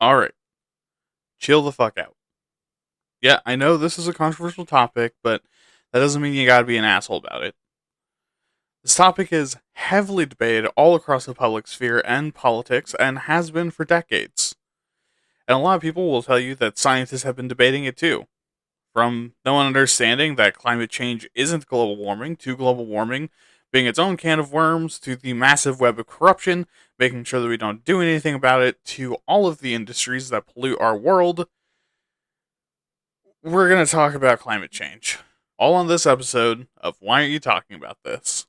Alright, chill the fuck out. Yeah, I know this is a controversial topic, but that doesn't mean you gotta be an asshole about it. This topic is heavily debated all across the public sphere and politics and has been for decades. And a lot of people will tell you that scientists have been debating it too. From no one understanding that climate change isn't global warming to global warming being its own can of worms to the massive web of corruption, making sure that we don't do anything about it, to all of the industries that pollute our world. We're going to talk about climate change. All on this episode of Why Aren't You Talking About This?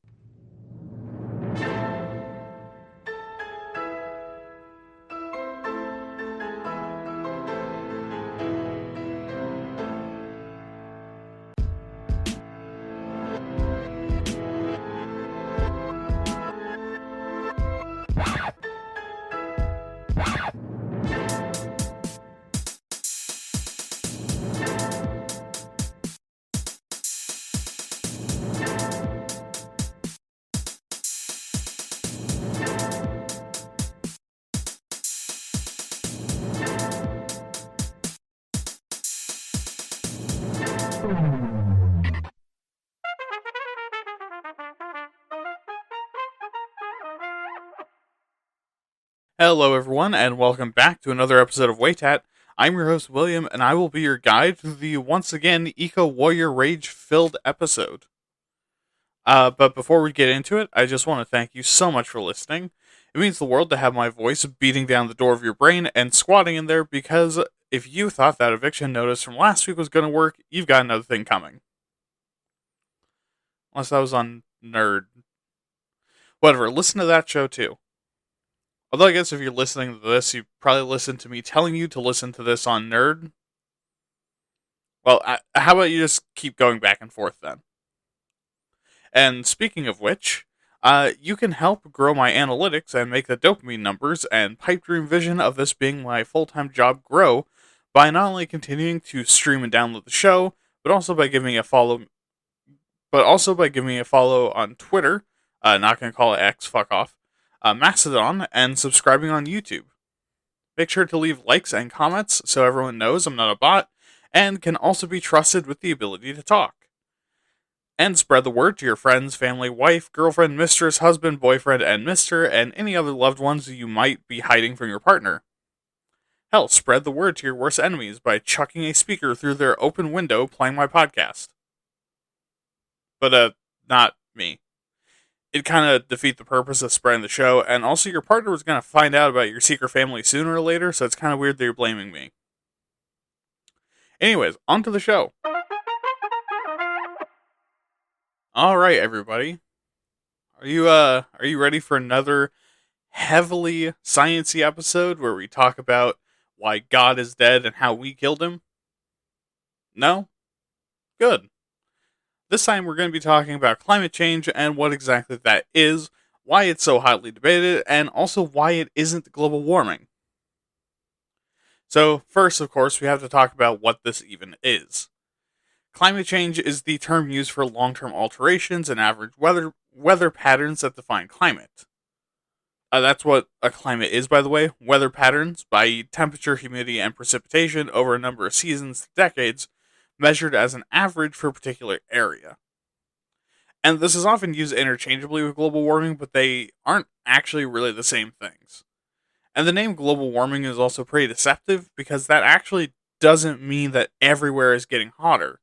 Hello, everyone, and welcome back to another episode of WAYTAT. I'm your host, William, and I will be your guide through the once again Eco Warrior Rage filled episode. But before we get into it, I just want to thank you so much for listening. It means the world to have my voice beating down the door of your brain and squatting in there because if you thought that eviction notice from last week was going to work, you've got another thing coming. Unless that was on Nerd. Whatever, listen to that show too. Although I guess if you're listening to this, you probably listened to me telling you to listen to this on Nerd. Well, how about you just keep going back and forth then? And speaking of which, you can help grow my analytics and make the dopamine numbers and pipe dream vision of this being my full-time job grow by not only continuing to stream and download the show, but also by giving me a follow. But also by giving me a follow on Twitter. Not gonna call it X. Fuck off. Mastodon, and subscribing on YouTube. Make sure to leave likes and comments so everyone knows I'm not a bot, and can also be trusted with the ability to talk. And spread the word to your friends, family, wife, girlfriend, mistress, husband, boyfriend, and mister, and any other loved ones you might be hiding from your partner. Hell, spread the word to your worst enemies by chucking a speaker through their open window playing my podcast. But, not me. It kind of defeat the purpose of spreading the show, and also your partner was going to find out about your secret family sooner or later, so it's kind of weird that you're blaming me. Anyways, on to the show. Alright, everybody. Are you ready for another heavily sciencey episode where we talk about why God is dead and how we killed him? No? Good. This time we're going to be talking about climate change and what exactly that is, why it's so hotly debated, and also why it isn't global warming. So, first, of course, we have to talk about what this even is. Climate change is the term used for long-term alterations in average weather patterns that define climate. That's what a climate is, by the way. Weather patterns by temperature, humidity, and precipitation over a number of seasons to decades, measured as an average for a particular area. And this is often used interchangeably with global warming, but they aren't actually really the same things. And the name global warming is also pretty deceptive because that actually doesn't mean that everywhere is getting hotter.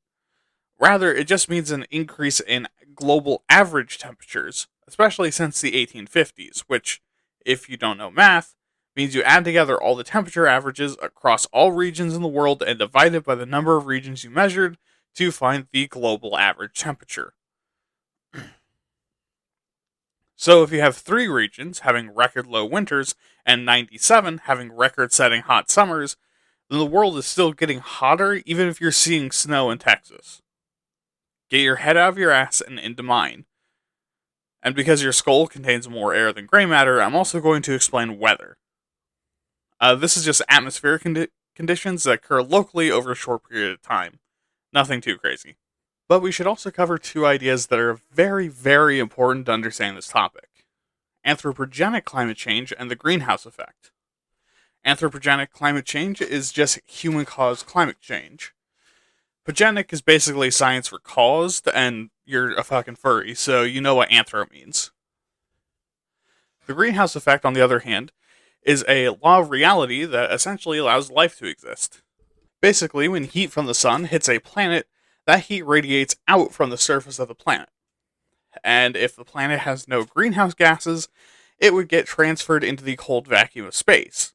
Rather, it just means an increase in global average temperatures, especially since the 1850s, which, if you don't know math, means you add together all the temperature averages across all regions in the world and divide it by the number of regions you measured to find the global average temperature. So if you have 3 regions having record low winters and 97 having record setting hot summers, then the world is still getting hotter even if you're seeing snow in Texas. Get your head out of your ass and into mine. And because your skull contains more air than gray matter, I'm also going to explain weather. This is just atmospheric conditions that occur locally over a short period of time. Nothing too crazy. But we should also cover 2 ideas that are very, very important to understand this topic. Anthropogenic climate change and the greenhouse effect. Anthropogenic climate change is just human-caused climate change. Pogenic is basically science for caused, and you're a fucking furry, so you know what anthro means. The greenhouse effect, on the other hand, is a law of reality that essentially allows life to exist. Basically, when heat from the sun hits a planet, that heat radiates out from the surface of the planet. And if the planet has no greenhouse gases, it would get transferred into the cold vacuum of space.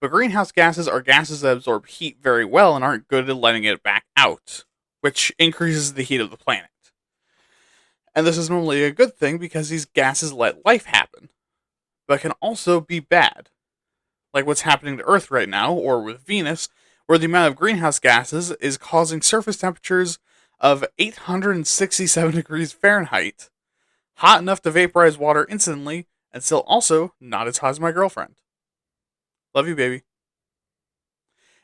But greenhouse gases are gases that absorb heat very well and aren't good at letting it back out, which increases the heat of the planet. And this is normally a good thing because these gases let life happen, but can also be bad, like what's happening to Earth right now, or with Venus, where the amount of greenhouse gases is causing surface temperatures of 867 degrees Fahrenheit, hot enough to vaporize water instantly, and still also not as hot as my girlfriend. Love you, baby.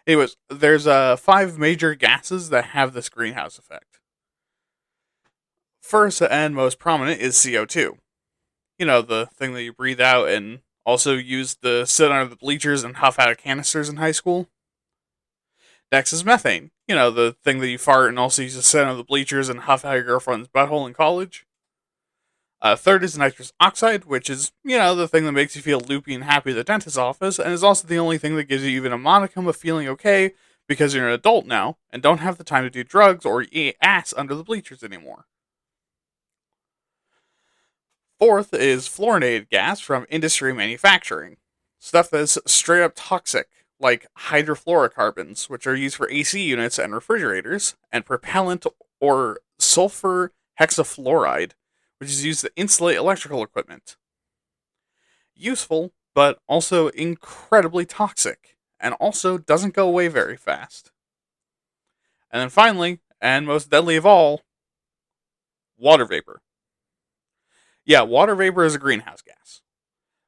Anyways, there's 5 major gases that have this greenhouse effect. First and most prominent is CO2. You know, the thing that you breathe out and also used to sit under the bleachers and huff out of canisters in high school. Next is methane. You know, the thing that you fart and also use to sit under the bleachers and huff out your girlfriend's butthole in college. Third is nitrous oxide, which is, you know, the thing that makes you feel loopy and happy at the dentist's office, and is also the only thing that gives you even a modicum of feeling okay because you're an adult now and don't have the time to do drugs or eat ass under the bleachers anymore. Fourth is fluorinated gas from industry manufacturing. Stuff that's straight up toxic, like hydrofluorocarbons, which are used for AC units and refrigerators, and propellant or sulfur hexafluoride, which is used to insulate electrical equipment. Useful, but also incredibly toxic, and also doesn't go away very fast. And then finally, and most deadly of all, water vapor. Yeah, water vapor is a greenhouse gas.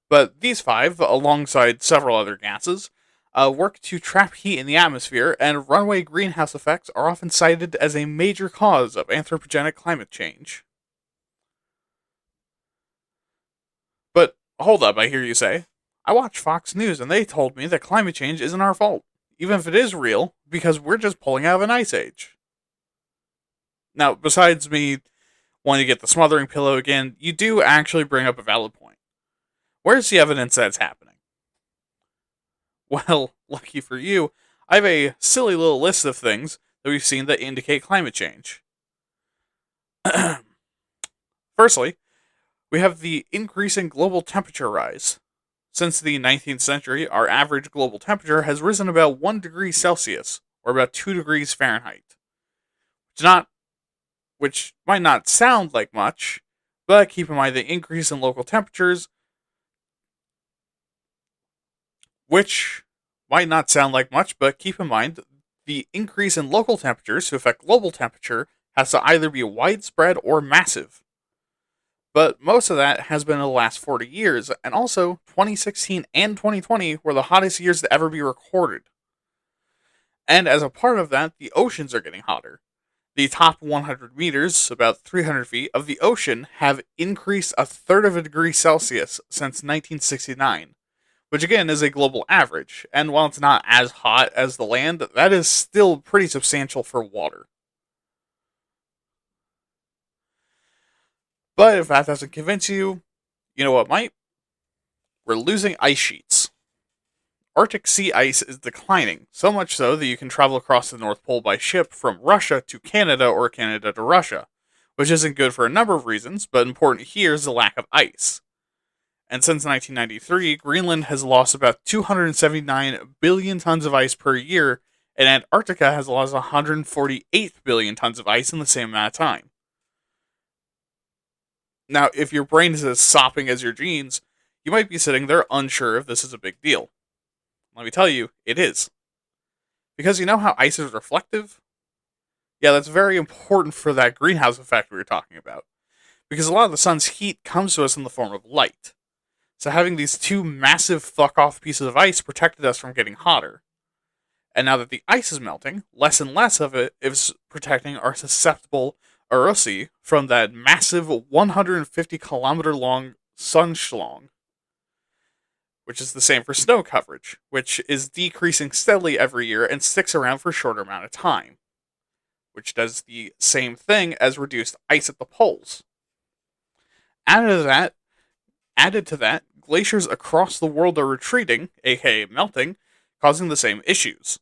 But these 5, alongside several other gases, work to trap heat in the atmosphere, and runaway greenhouse effects are often cited as a major cause of anthropogenic climate change. But hold up, I hear you say. I watch Fox News and they told me that climate change isn't our fault, even if it is real, because we're just pulling out of an ice age. Now, besides me wanting to get the smothering pillow again, you do actually bring up a valid point. Where's the evidence that it's happening? Well, lucky for you, I have a silly little list of things that we've seen that indicate climate change. Firstly, we have the increasing global temperature rise. Since the 19th century, our average global temperature has risen about 1 degree Celsius, or about 2 degrees Fahrenheit. Which might not sound like much, but keep in mind the increase in local temperatures, which might not sound like much, but keep in mind the increase in local temperatures to affect global temperature has to either be widespread or massive. But most of that has been in the last 40 years, and also 2016 and 2020 were the hottest years to ever be recorded. And as a part of that, the oceans are getting hotter. The top 100 meters, about 300 feet, of the ocean have increased a third of a degree Celsius since 1969, which again is a global average, and while it's not as hot as the land, that is still pretty substantial for water. But if that doesn't convince you, you know what might? We're losing ice sheets. Arctic sea ice is declining, so much so that you can travel across the North Pole by ship from Russia to Canada or Canada to Russia, which isn't good for a number of reasons, but important here is the lack of ice. And since 1993, Greenland has lost about 279 billion tons of ice per year, and Antarctica has lost 148 billion tons of ice in the same amount of time. Now, if your brain is as sopping as your jeans, you might be sitting there unsure if this is a big deal. Let me tell you, it is. Because you know how ice is reflective? Yeah, that's very important for that greenhouse effect we were talking about. Because a lot of the sun's heat comes to us in the form of light. So having these 2 massive fuck-off pieces of ice protected us from getting hotter. And now that the ice is melting, less and less of it is protecting our susceptible Urusi from that massive 150 kilometer long sun schlong. which is the same for snow coverage, which is decreasing steadily every year and sticks around for a shorter amount of time, which does the same thing as reduced ice at the poles. Added to that, glaciers across the world are retreating, aka melting, causing the same issues.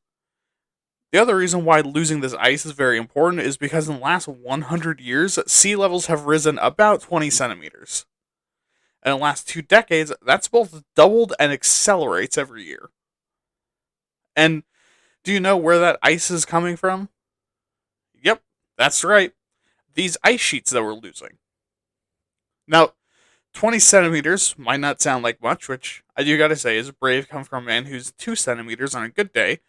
The other reason why losing this ice is very important is because in the last 100 years, sea levels have risen about 20 centimeters. And in the last 2 decades, that's both doubled and accelerates every year. And do you know where that ice is coming from? Yep, that's right. These ice sheets that we're losing. Now, 20 centimeters might not sound like much, which I do gotta say is brave come from a man who's 2 centimeters on a good day.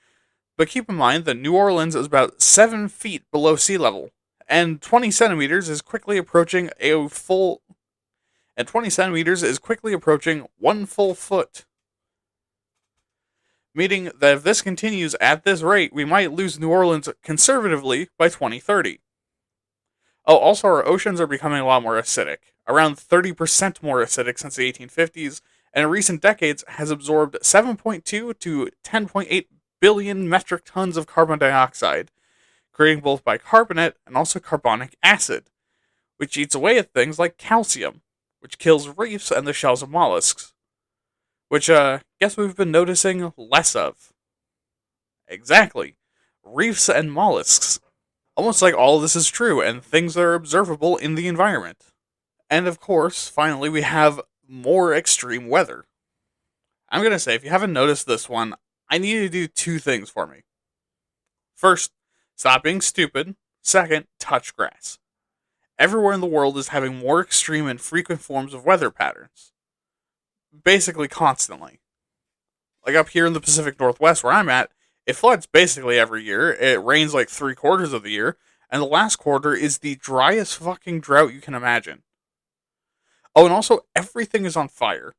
But keep in mind that New Orleans is about 7 feet below sea level, and 20 centimeters is quickly approaching 1 full foot. Meaning that if this continues at this rate, we might lose New Orleans conservatively by 2030. Oh, also our oceans are becoming a lot more acidic, around 30% more acidic since the 1850s, and in recent decades has absorbed 7.2 to 10.8 billion metric tons of carbon dioxide, creating both bicarbonate and also carbonic acid, which eats away at things like calcium, which kills reefs and the shells of mollusks, which guess we've been noticing less of. Exactly. Reefs and mollusks. Almost like all of this is true and things that are observable in the environment. And of course, finally, we have more extreme weather. I'm going to say, if you haven't noticed this one, I need you to do 2 things for me. First, stop being stupid. Second, touch grass. Everywhere in the world is having more extreme and frequent forms of weather patterns. Basically constantly. Like up here in the Pacific Northwest where I'm at, it floods basically every year. It rains like 3/4 of the year, and the last quarter is the driest fucking drought you can imagine. Oh, and also everything is on fire.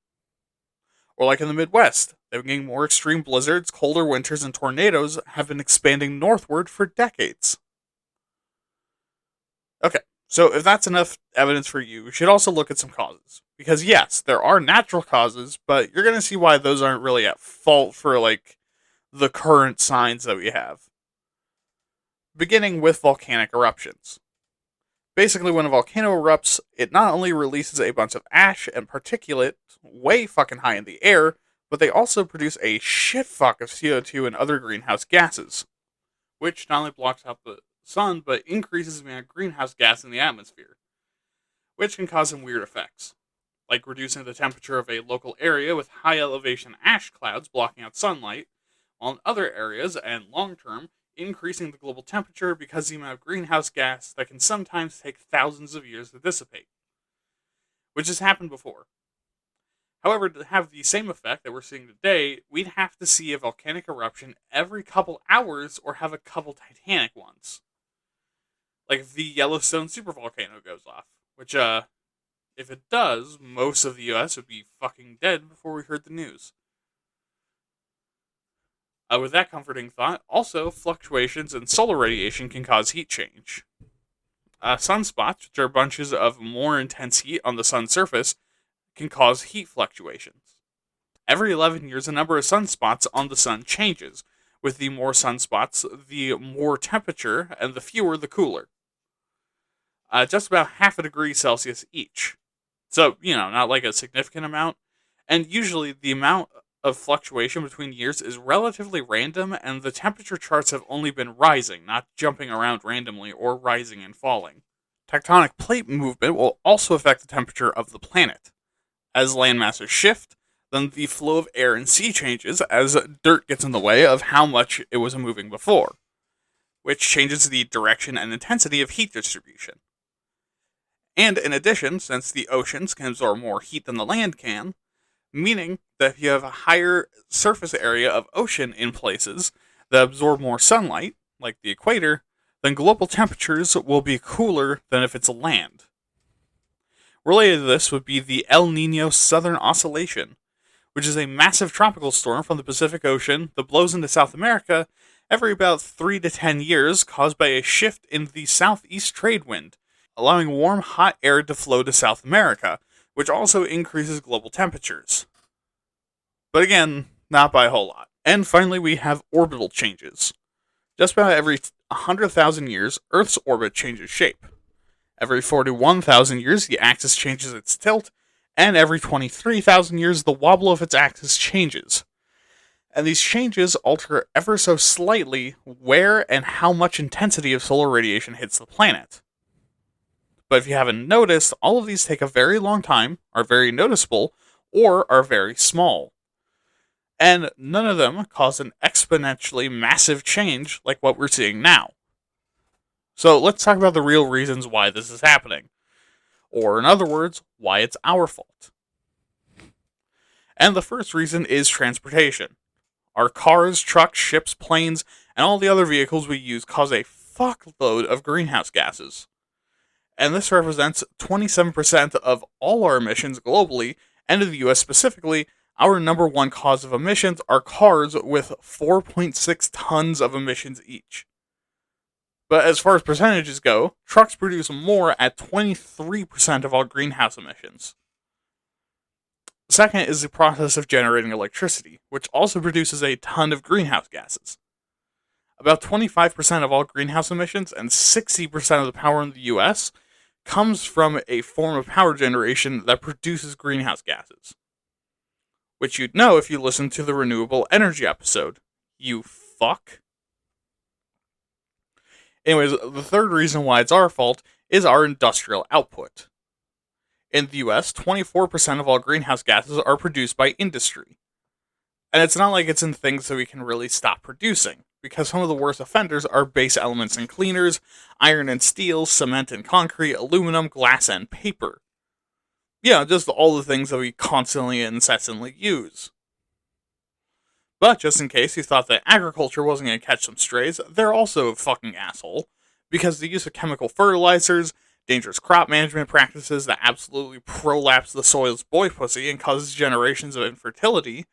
Or like in the Midwest, they've been getting more extreme blizzards, colder winters, and tornadoes have been expanding northward for decades. Okay, so if that's enough evidence for you, we should also look at some causes. Because yes, there are natural causes, but you're going to see why those aren't really at fault for like the current signs that we have. Beginning with volcanic eruptions. Basically, when a volcano erupts, it not only releases a bunch of ash and particulate way fucking high in the air, but they also produce a shit fuck of CO2 and other greenhouse gases, which not only blocks out the sun, but increases the amount of greenhouse gas in the atmosphere, which can cause some weird effects, like reducing the temperature of a local area with high elevation ash clouds blocking out sunlight, while in other areas, and long term, increasing the global temperature because the amount of greenhouse gas that can sometimes take thousands of years to dissipate, which has happened before. However, to have the same effect that we're seeing today, we'd have to see a volcanic eruption every couple hours or have a couple titanic ones. Like if the Yellowstone supervolcano goes off, which, if it does, most of the US would be fucking dead before we heard the news. With that comforting thought, also fluctuations in solar radiation can cause heat change. Sunspots, which are bunches of more intense heat on the sun's surface, can cause heat fluctuations. Every 11 years, the number of sunspots on the sun changes. With the more sunspots, the more temperature, and the fewer, the cooler. Just about half a degree Celsius each. So, not like a significant amount. And usually the amount of fluctuation between years is relatively random, and the temperature charts have only been rising, not jumping around randomly or rising and falling. Tectonic plate movement will also affect the temperature of the planet. As land masses shift, then the flow of air and sea changes as dirt gets in the way of how much it was moving before, which changes the direction and intensity of heat distribution. And in addition, since the oceans can absorb more heat than the land can, meaning that if you have a higher surface area of ocean in places that absorb more sunlight, like the equator, then global temperatures will be cooler than if it's land. Related to this would be the El Nino Southern Oscillation, which is a massive tropical storm from the Pacific Ocean that blows into South America every about 3 to 10 years, caused by a shift in the southeast trade wind, allowing warm, hot air to flow to South America, which also increases global temperatures. But again, not by a whole lot. And finally, we have orbital changes. Just about every 100,000 years, Earth's orbit changes shape. Every 41,000 years, the axis changes its tilt, and every 23,000 years, the wobble of its axis changes. And these changes alter ever so slightly where and how much intensity of solar radiation hits the planet. But if you haven't noticed, all of these take a very long time, are very noticeable, or are very small. And none of them cause an exponentially massive change like what we're seeing now. So let's talk about the real reasons why this is happening. Or in other words, why it's our fault. And the first reason is transportation. Our cars, trucks, ships, planes, and all the other vehicles we use cause a fuckload of greenhouse gases. And this represents 27% of all our emissions globally, and in the US specifically, our number one cause of emissions are cars with 4.6 tons of emissions each. But as far as percentages go, trucks produce more at 23% of all greenhouse emissions. Second is the process of generating electricity, which also produces a ton of greenhouse gases. About 25% of all greenhouse emissions and 60% of the power in the US comes from a form of power generation that produces greenhouse gases. Which you'd know if you listened to the renewable energy episode. You fuck. Anyways, the third reason why it's our fault is our industrial output. In the US, 24% of all greenhouse gases are produced by industry. And it's not like it's in things that we can really stop producing, because some of the worst offenders are base elements and cleaners, iron and steel, cement and concrete, aluminum, glass and paper. Yeah, just all the things that we constantly and incessantly use. But just in case you thought that agriculture wasn't going to catch some strays, they're also a fucking asshole, because the use of chemical fertilizers, dangerous crop management practices that absolutely prolapse the soil's boy pussy and causes generations of infertility,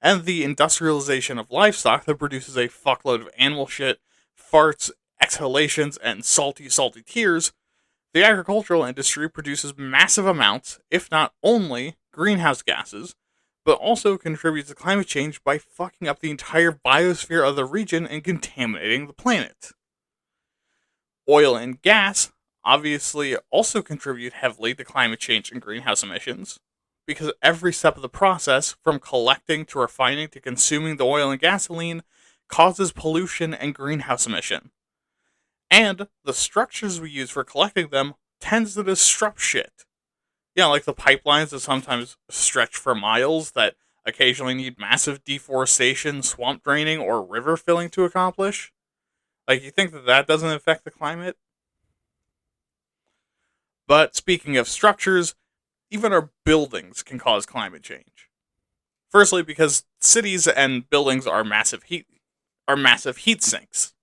and the industrialization of livestock that produces a fuckload of animal shit, farts, exhalations, and salty, salty tears, the agricultural industry produces massive amounts, if not only, greenhouse gases, but also contributes to climate change by fucking up the entire biosphere of the region and contaminating the planet. Oil and gas obviously also contribute heavily to climate change and greenhouse emissions, because every step of the process, from collecting to refining to consuming the oil and gasoline, causes pollution and greenhouse emission. And the structures we use for collecting them tends to disrupt shit. Yeah, like the pipelines that sometimes stretch for miles that occasionally need massive deforestation, swamp draining, or river filling to accomplish. Like, you think that that doesn't affect the climate? But speaking of structures, even our buildings can cause climate change. Firstly, because cities and buildings are massive heat sinks,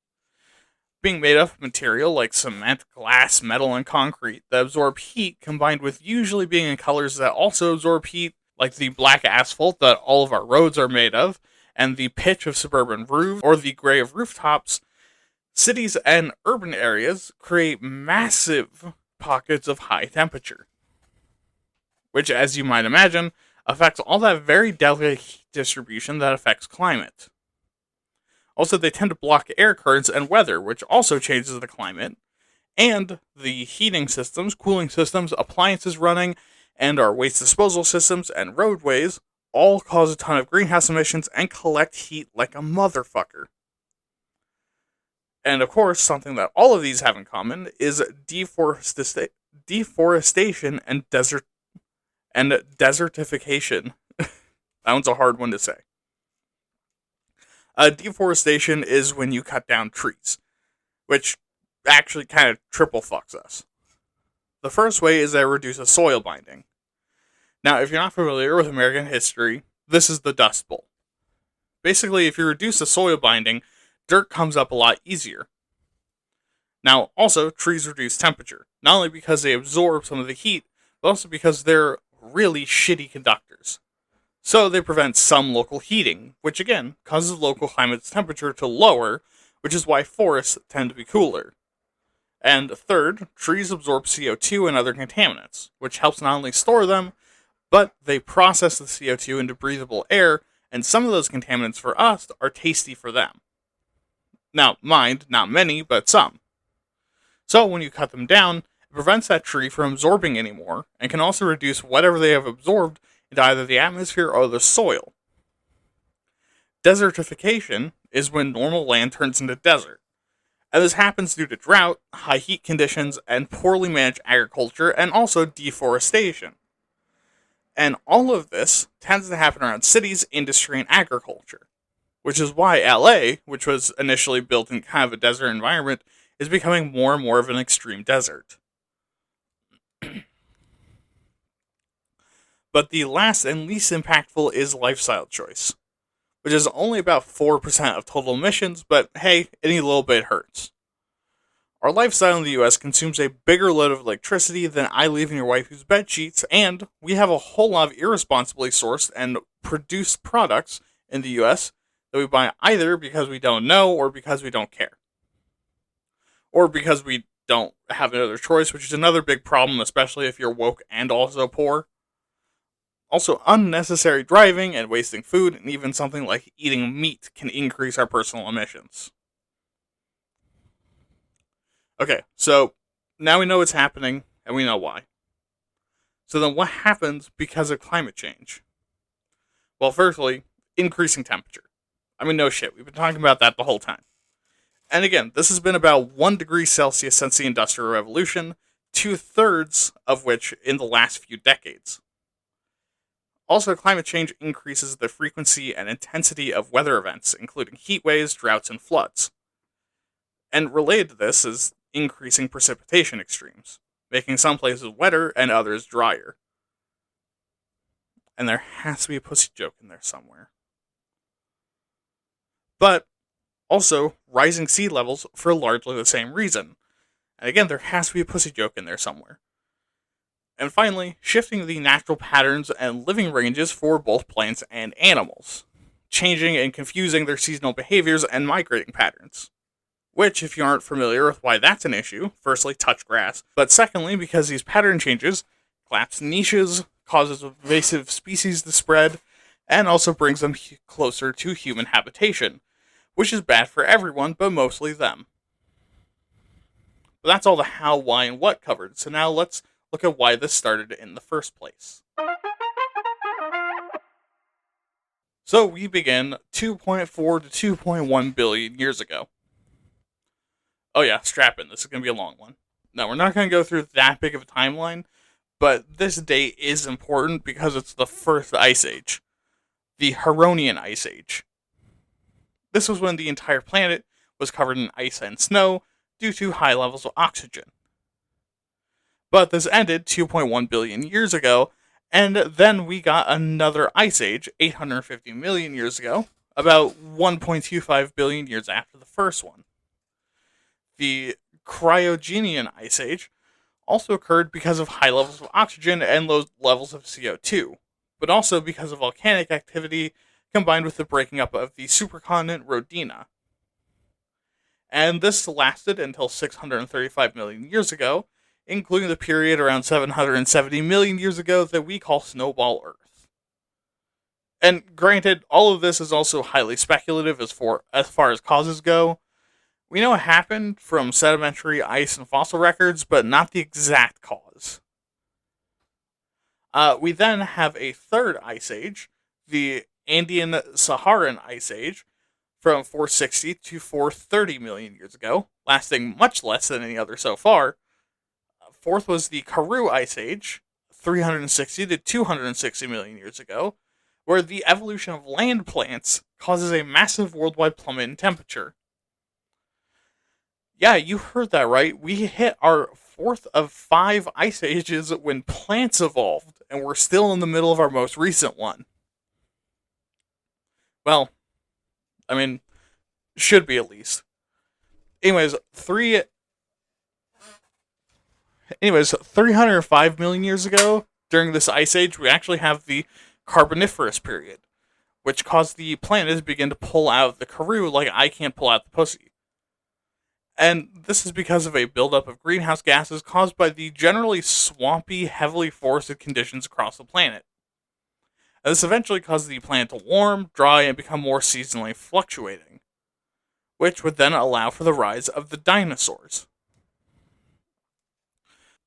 being made up of material like cement, glass, metal, and concrete that absorb heat, combined with usually being in colors that also absorb heat, like the black asphalt that all of our roads are made of, and the pitch of suburban roofs, or the gray of rooftops. Cities and urban areas create massive pockets of high temperature, which, as you might imagine, affects all that very delicate heat distribution that affects climate. Also, they tend to block air currents and weather, which also changes the climate, and the heating systems, cooling systems, appliances running, and our waste disposal systems and roadways all cause a ton of greenhouse emissions and collect heat like a motherfucker. And of course, something that all of these have in common is deforestation and desertification. That one's a hard one to say. Deforestation is when you cut down trees, which actually kind of triple fucks us. The first way is that it reduces soil binding. Now, if you're not familiar with American history, this is the Dust Bowl. Basically, if you reduce the soil binding, dirt comes up a lot easier. Now, also, trees reduce temperature, not only because they absorb some of the heat, but also because they're really shitty conductors. So they prevent some local heating, which again causes local climate's temperature to lower, which is why forests tend to be cooler. And third, trees absorb CO2 and other contaminants, which helps not only store them, but they process the CO2 into breathable air and some of those contaminants for us are tasty for them. Now, mind, not many, but some. So when you cut them down, it prevents that tree from absorbing anymore, and can also reduce whatever they have absorbed into either the atmosphere or the soil. Desertification is when normal land turns into desert. And this happens due to drought, high heat conditions, and poorly managed agriculture, and also deforestation. And all of this tends to happen around cities, industry, and agriculture. Which is why LA, which was initially built in kind of a desert environment, is becoming more and more of an extreme desert. But the last and least impactful is lifestyle choice, which is only about 4% of total emissions, but hey, any little bit hurts. Our lifestyle in the US consumes a bigger load of electricity than I leave in your wife's bed sheets, and we have a whole lot of irresponsibly sourced and produced products in the US that we buy either because we don't know or because we don't care. Or because we don't have another choice, which is another big problem, especially if you're woke and also poor. Also, unnecessary driving and wasting food, and even something like eating meat, can increase our personal emissions. Okay, so now we know what's happening, and we know why. So then what happens because of climate change? Well, firstly, increasing temperature. I mean, no shit, we've been talking about that the whole time. And again, this has been about 1 degree Celsius since the Industrial Revolution, 2/3 of which in the last few decades. Also, climate change increases the frequency and intensity of weather events, including heat waves, droughts, and floods. And related to this is increasing precipitation extremes, making some places wetter and others drier. And there has to be a pussy joke in there somewhere. But also, rising sea levels for largely the same reason. And again, there has to be a pussy joke in there somewhere. And finally, shifting the natural patterns and living ranges for both plants and animals, changing and confusing their seasonal behaviors and migrating patterns. Which, if you aren't familiar with why that's an issue, firstly, touch grass, but secondly, because these pattern changes collapse niches, causes invasive species to spread, and also brings them closer to human habitation, which is bad for everyone, but mostly them. But that's all the how, why, and what covered, so now let's look at why this started in the first place. So we begin 2.4 to 2.1 billion years ago. Oh yeah, strap in, this is going to be a long one. Now, we're not going to go through that big of a timeline, but this date is important because it's the first ice age. The Huronian Ice Age. This was when the entire planet was covered in ice and snow due to high levels of oxygen. But this ended 2.1 billion years ago, and then we got another ice age 850 million years ago, about 1.25 billion years after the first one. The Cryogenian Ice Age also occurred because of high levels of oxygen and low levels of CO2, but also because of volcanic activity combined with the breaking up of the supercontinent Rhodina. And this lasted until 635 million years ago, including the period around 770 million years ago that we call Snowball Earth. And granted, all of this is also highly speculative as far as causes go. We know it happened from sedimentary ice and fossil records, but not the exact cause. We then have a third ice age, the Andean-Saharan Ice Age, from 460 to 430 million years ago, lasting much less than any other so far. Fourth was the Karoo Ice Age, 360 to 260 million years ago, where the evolution of land plants causes a massive worldwide plummet in temperature. Yeah, you heard that right. We hit our fourth of 5 ice ages when plants evolved, and we're still in the middle of our most recent one. Well, I mean, should be at least. Anyways, 305 million years ago, during this ice age, we actually have the Carboniferous period, which caused the planet to begin to pull out the Karoo like I can't pull out the pussy. And this is because of a buildup of greenhouse gases caused by the generally swampy, heavily forested conditions across the planet. This eventually caused the planet to warm, dry, and become more seasonally fluctuating, which would then allow for the rise of the dinosaurs.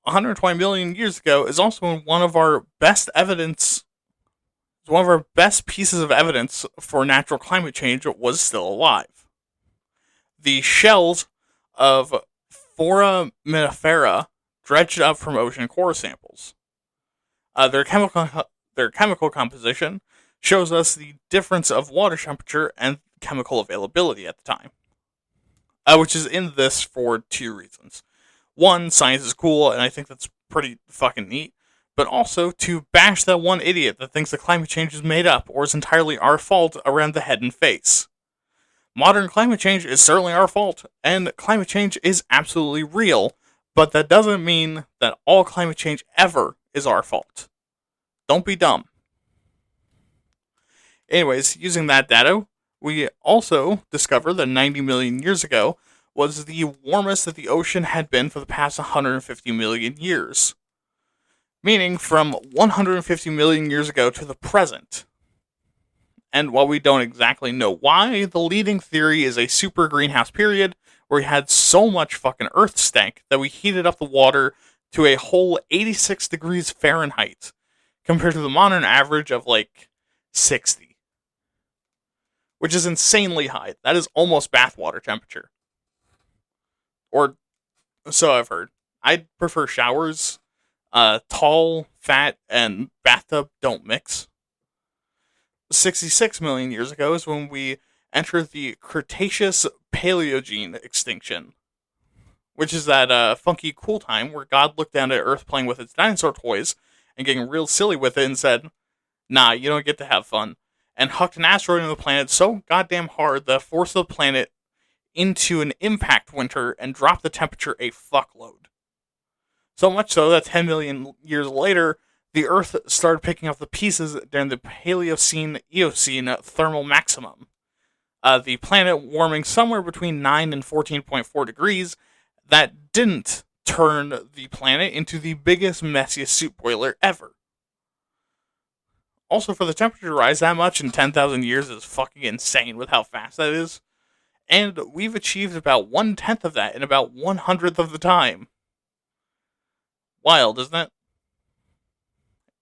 120 million years ago is also one of our best pieces of evidence for natural climate change was still alive. The shells of foraminifera dredged up from ocean core samples. Their chemical composition shows us the difference of water temperature and chemical availability at the time, which is in this for two reasons. One, science is cool, and I think that's pretty fucking neat, but also to bash that one idiot that thinks that climate change is made up or is entirely our fault around the head and face. Modern climate change is certainly our fault, and climate change is absolutely real, but that doesn't mean that all climate change ever is our fault. Don't be dumb. Anyways, using that data, we also discovered that 90 million years ago was the warmest that the ocean had been for the past 150 million years. Meaning from 150 million years ago to the present. And while we don't exactly know why, the leading theory is a super greenhouse period where we had so much fucking earth stank that we heated up the water to a whole 86 degrees Fahrenheit, compared to the modern average of like 60. Which is insanely high. That is almost bathwater temperature. Or so I've heard. I prefer showers. Tall, fat, and bathtub don't mix. 66 million years ago is when we entered the Cretaceous Paleogene extinction, which is that funky cool time where God looked down at Earth playing with its dinosaur toys and getting real silly with it and said, "Nah, you don't get to have fun," and hucked an asteroid into the planet so goddamn hard that it forced the planet into an impact winter and dropped the temperature a fuckload. So much so that 10 million years later, the Earth started picking up the pieces during the Paleocene-Eocene thermal maximum. The planet warming somewhere between 9 and 14.4 degrees that didn't turn the planet into the biggest, messiest soup boiler ever. Also, for the temperature to rise that much in 10,000 years is fucking insane with how fast that is. And we've achieved about 1/10 of that in about 1/100th of the time. Wild, isn't it?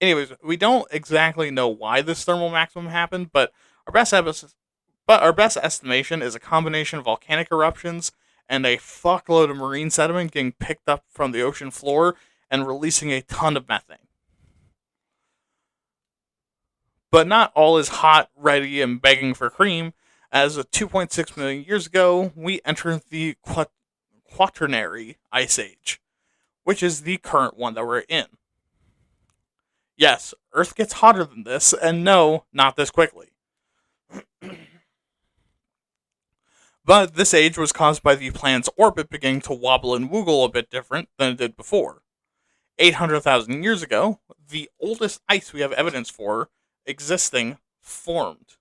Anyways, we don't exactly know why this thermal maximum happened, but our best estimation is a combination of volcanic eruptions and a fuckload of marine sediment getting picked up from the ocean floor and releasing a ton of methane. But not all is hot, ready, and begging for cream, as 2.6 million years ago, we entered the Quaternary Ice Age, which is the current one that we're in. Yes, Earth gets hotter than this, and no, not this quickly. But this age was caused by the planet's orbit beginning to wobble and woogle a bit different than it did before. 800,000 years ago, the oldest ice we have evidence for existing formed.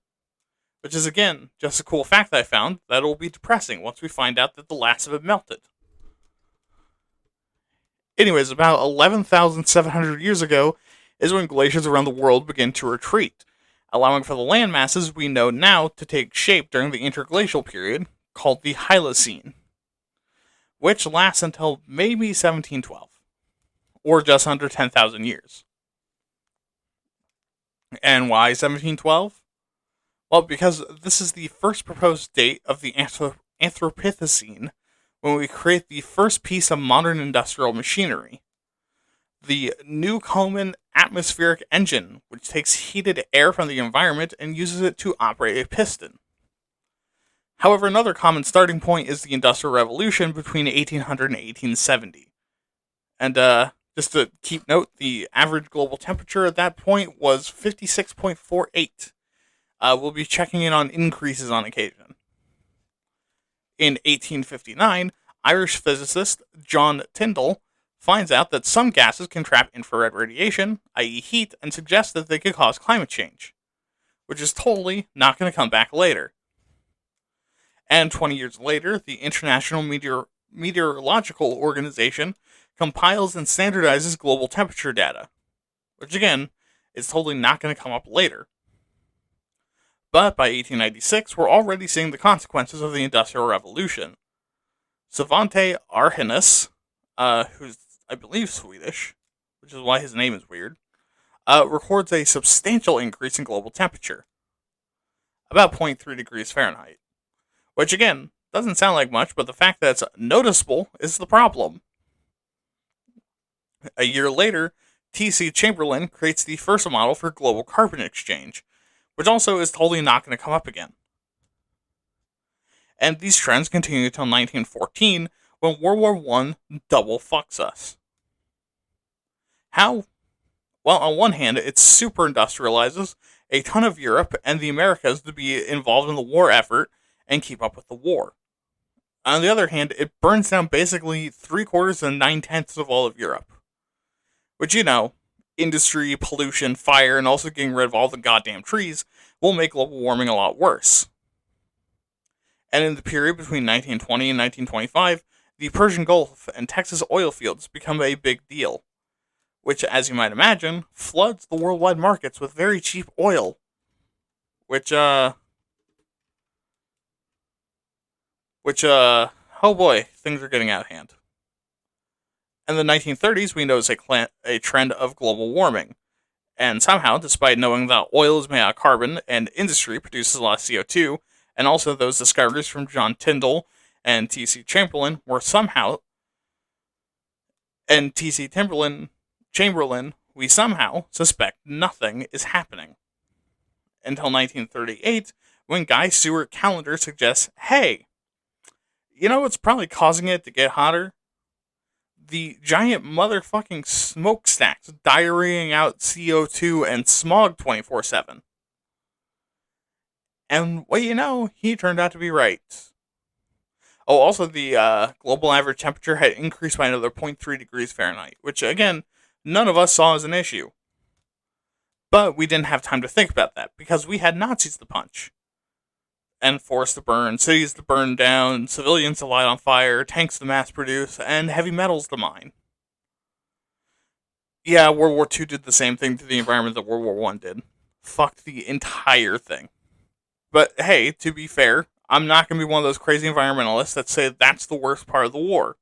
Which is, again, just a cool fact that I found that will be depressing once we find out that the last of it melted. Anyways, about 11,700 years ago is when glaciers around the world began to retreat, allowing for the land masses we know now to take shape during the interglacial period, called the Holocene, which lasts until maybe 1712, or just under 10,000 years. And why 1712? Well, because this is the first proposed date of the Anthropocene, when we create the first piece of modern industrial machinery. The Newcomen atmospheric engine, which takes heated air from the environment and uses it to operate a piston. However, another common starting point is the Industrial Revolution between 1800 and 1870. And just to keep note, the average global temperature at that point was 56.48. We'll be checking in on increases on occasion. In 1859, Irish physicist John Tyndall finds out that some gases can trap infrared radiation, i.e. heat, and suggests that they could cause climate change, which is totally not going to come back later. And 20 years later, the International Meteorological Organization compiles and standardizes global temperature data, which again is totally not going to come up later. But by 1896, we're already seeing the consequences of the Industrial Revolution. Svante Arrhenius, who's, I believe, Swedish, which is why his name is weird, records a substantial increase in global temperature, about 0.3 degrees Fahrenheit. Which, again, doesn't sound like much, but the fact that it's noticeable is the problem. A year later, T.C. Chamberlain creates the first model for global carbon exchange, which also is totally not going to come up again. And these trends continue until 1914, when World War I double fucks us. How? Well, on one hand, it super industrializes a ton of Europe and the Americas to be involved in the war effort and keep up with the war. On the other hand, it burns down basically 3/4 and 9/10 of all of Europe. Which, industry, pollution, fire, and also getting rid of all the goddamn trees will make global warming a lot worse. And in the period between 1920 and 1925, the Persian Gulf and Texas oil fields become a big deal, which, as you might imagine, floods the worldwide markets with very cheap oil, which, oh boy, things are getting out of hand. In the 1930s, we notice a trend of global warming, and somehow, despite knowing that oil is made out of carbon and industry produces a lot of CO2, and also those discoveries from John Tyndall and T.C. Chamberlain we somehow suspect nothing is happening. Until 1938, when Guy Stewart Callendar suggests, hey, what's probably causing it to get hotter? The giant motherfucking smokestacks diarrheaing out CO2 and smog 24/7. And he turned out to be right. Oh, also the global average temperature had increased by another 0.3 degrees Fahrenheit, which, again, none of us saw as an issue. But we didn't have time to think about that, because we had Nazis to punch. And forests to burn, cities to burn down, civilians to light on fire, tanks to mass produce, and heavy metals to mine. Yeah, World War II did the same thing to the environment that World War I did. Fucked the entire thing. But hey, to be fair, I'm not going to be one of those crazy environmentalists that say that's the worst part of the war.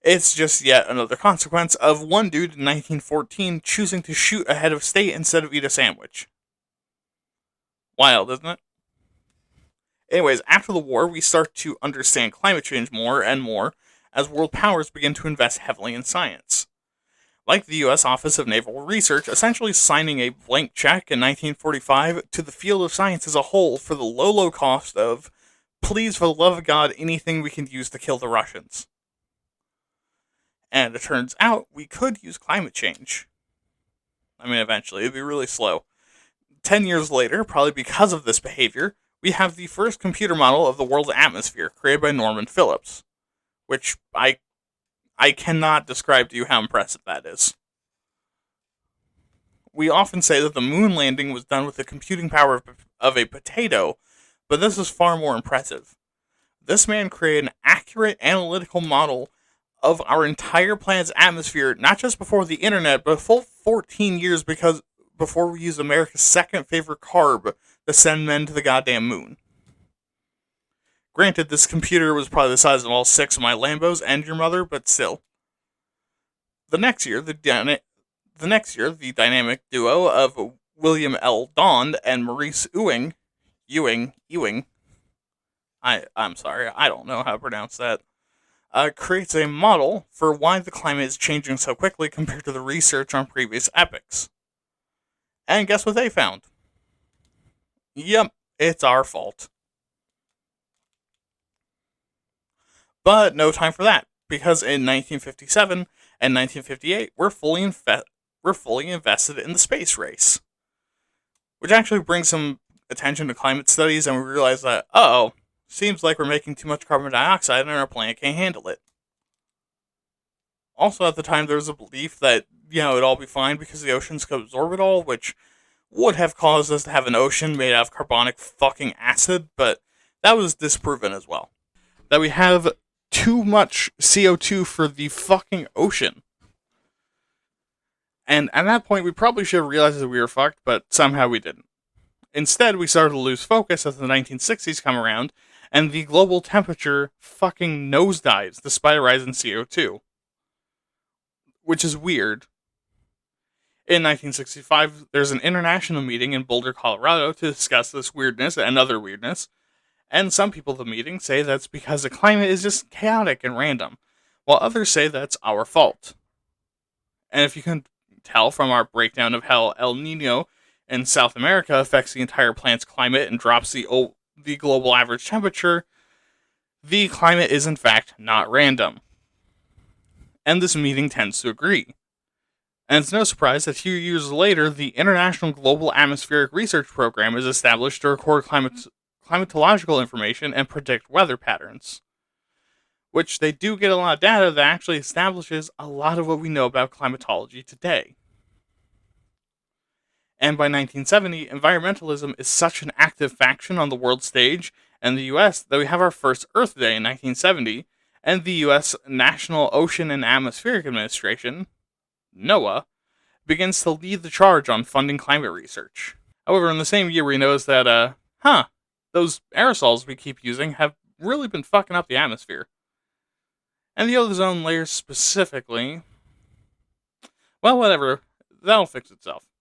It's just yet another consequence of one dude in 1914 choosing to shoot a head of state instead of eat a sandwich. Wild, isn't it? Anyways, after the war, we start to understand climate change more and more as world powers begin to invest heavily in science. Like the U.S. Office of Naval Research essentially signing a blank check in 1945 to the field of science as a whole for the low cost of, please, for the love of God, anything we can use to kill the Russians. And it turns out we could use climate change. Eventually, it'd be really slow. 10 years later, probably because of this behavior, we have the first computer model of the world's atmosphere, created by Norman Phillips, which I cannot describe to you how impressive that is. We often say that the moon landing was done with the computing power of a potato, but this is far more impressive. This man created an accurate analytical model of our entire planet's atmosphere, not just before the internet, but a full 14 years before we used America's second favorite carb to send men to the goddamn moon. Granted, this computer was probably the size of all 6 of my Lambos and your mother, but still. The next year, the dynamic duo of William L. Dond and Maurice Ewing, I'm sorry, I don't know how to pronounce that, creates a model for why the climate is changing so quickly compared to the research on previous epochs. And guess what they found? Yep, it's our fault. But no time for that, because in 1957 and 1958, we're fully invested in the space race. Which actually brings some attention to climate studies, and we realize that, seems like we're making too much carbon dioxide and our planet can't handle it. Also, at the time, there was a belief that, it'd all be fine because the oceans could absorb it all, which would have caused us to have an ocean made out of carbonic fucking acid, but that was disproven as well. That we have too much CO2 for the fucking ocean. And at that point, we probably should have realized that we were fucked, but somehow we didn't. Instead, we started to lose focus as the 1960s come around, and the global temperature fucking nosedives despite a rise in CO2. Which is weird. In 1965, there's an international meeting in Boulder, Colorado to discuss this weirdness and other weirdness, and some people at the meeting say that's because the climate is just chaotic and random, while others say that's our fault. And if you can tell from our breakdown of how El Nino in South America affects the entire planet's climate and drops the global average temperature, the climate is in fact not random. And this meeting tends to agree. And it's no surprise that a few years later, the International Global Atmospheric Research Program is established to record climatological information and predict weather patterns. Which they do get a lot of data that actually establishes a lot of what we know about climatology today. And by 1970, environmentalism is such an active faction on the world stage and the US that we have our first Earth Day in 1970, and the US National Ocean and Atmospheric Administration, NOAA, begins to lead the charge on funding climate research. However, in the same year, we notice that, those aerosols we keep using have really been fucking up the atmosphere. And the ozone layer specifically, well, whatever, that'll fix itself.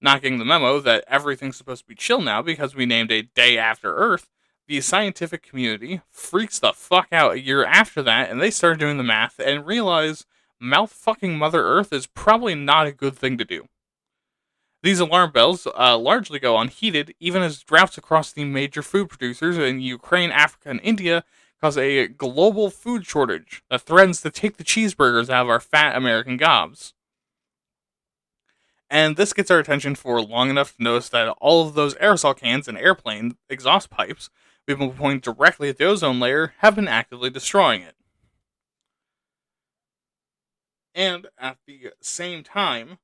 Not getting the memo that everything's supposed to be chill now because we named a day after Earth, the scientific community freaks the fuck out a year after that, and they start doing the math and realize mouth-fucking Mother Earth is probably not a good thing to do. These alarm bells largely go unheeded, even as droughts across the major food producers in Ukraine, Africa, and India cause a global food shortage that threatens to take the cheeseburgers out of our fat American gobs. And this gets our attention for long enough to notice that all of those aerosol cans and airplane exhaust pipes we've been pointing directly at the ozone layer have been actively destroying it. And at the same time,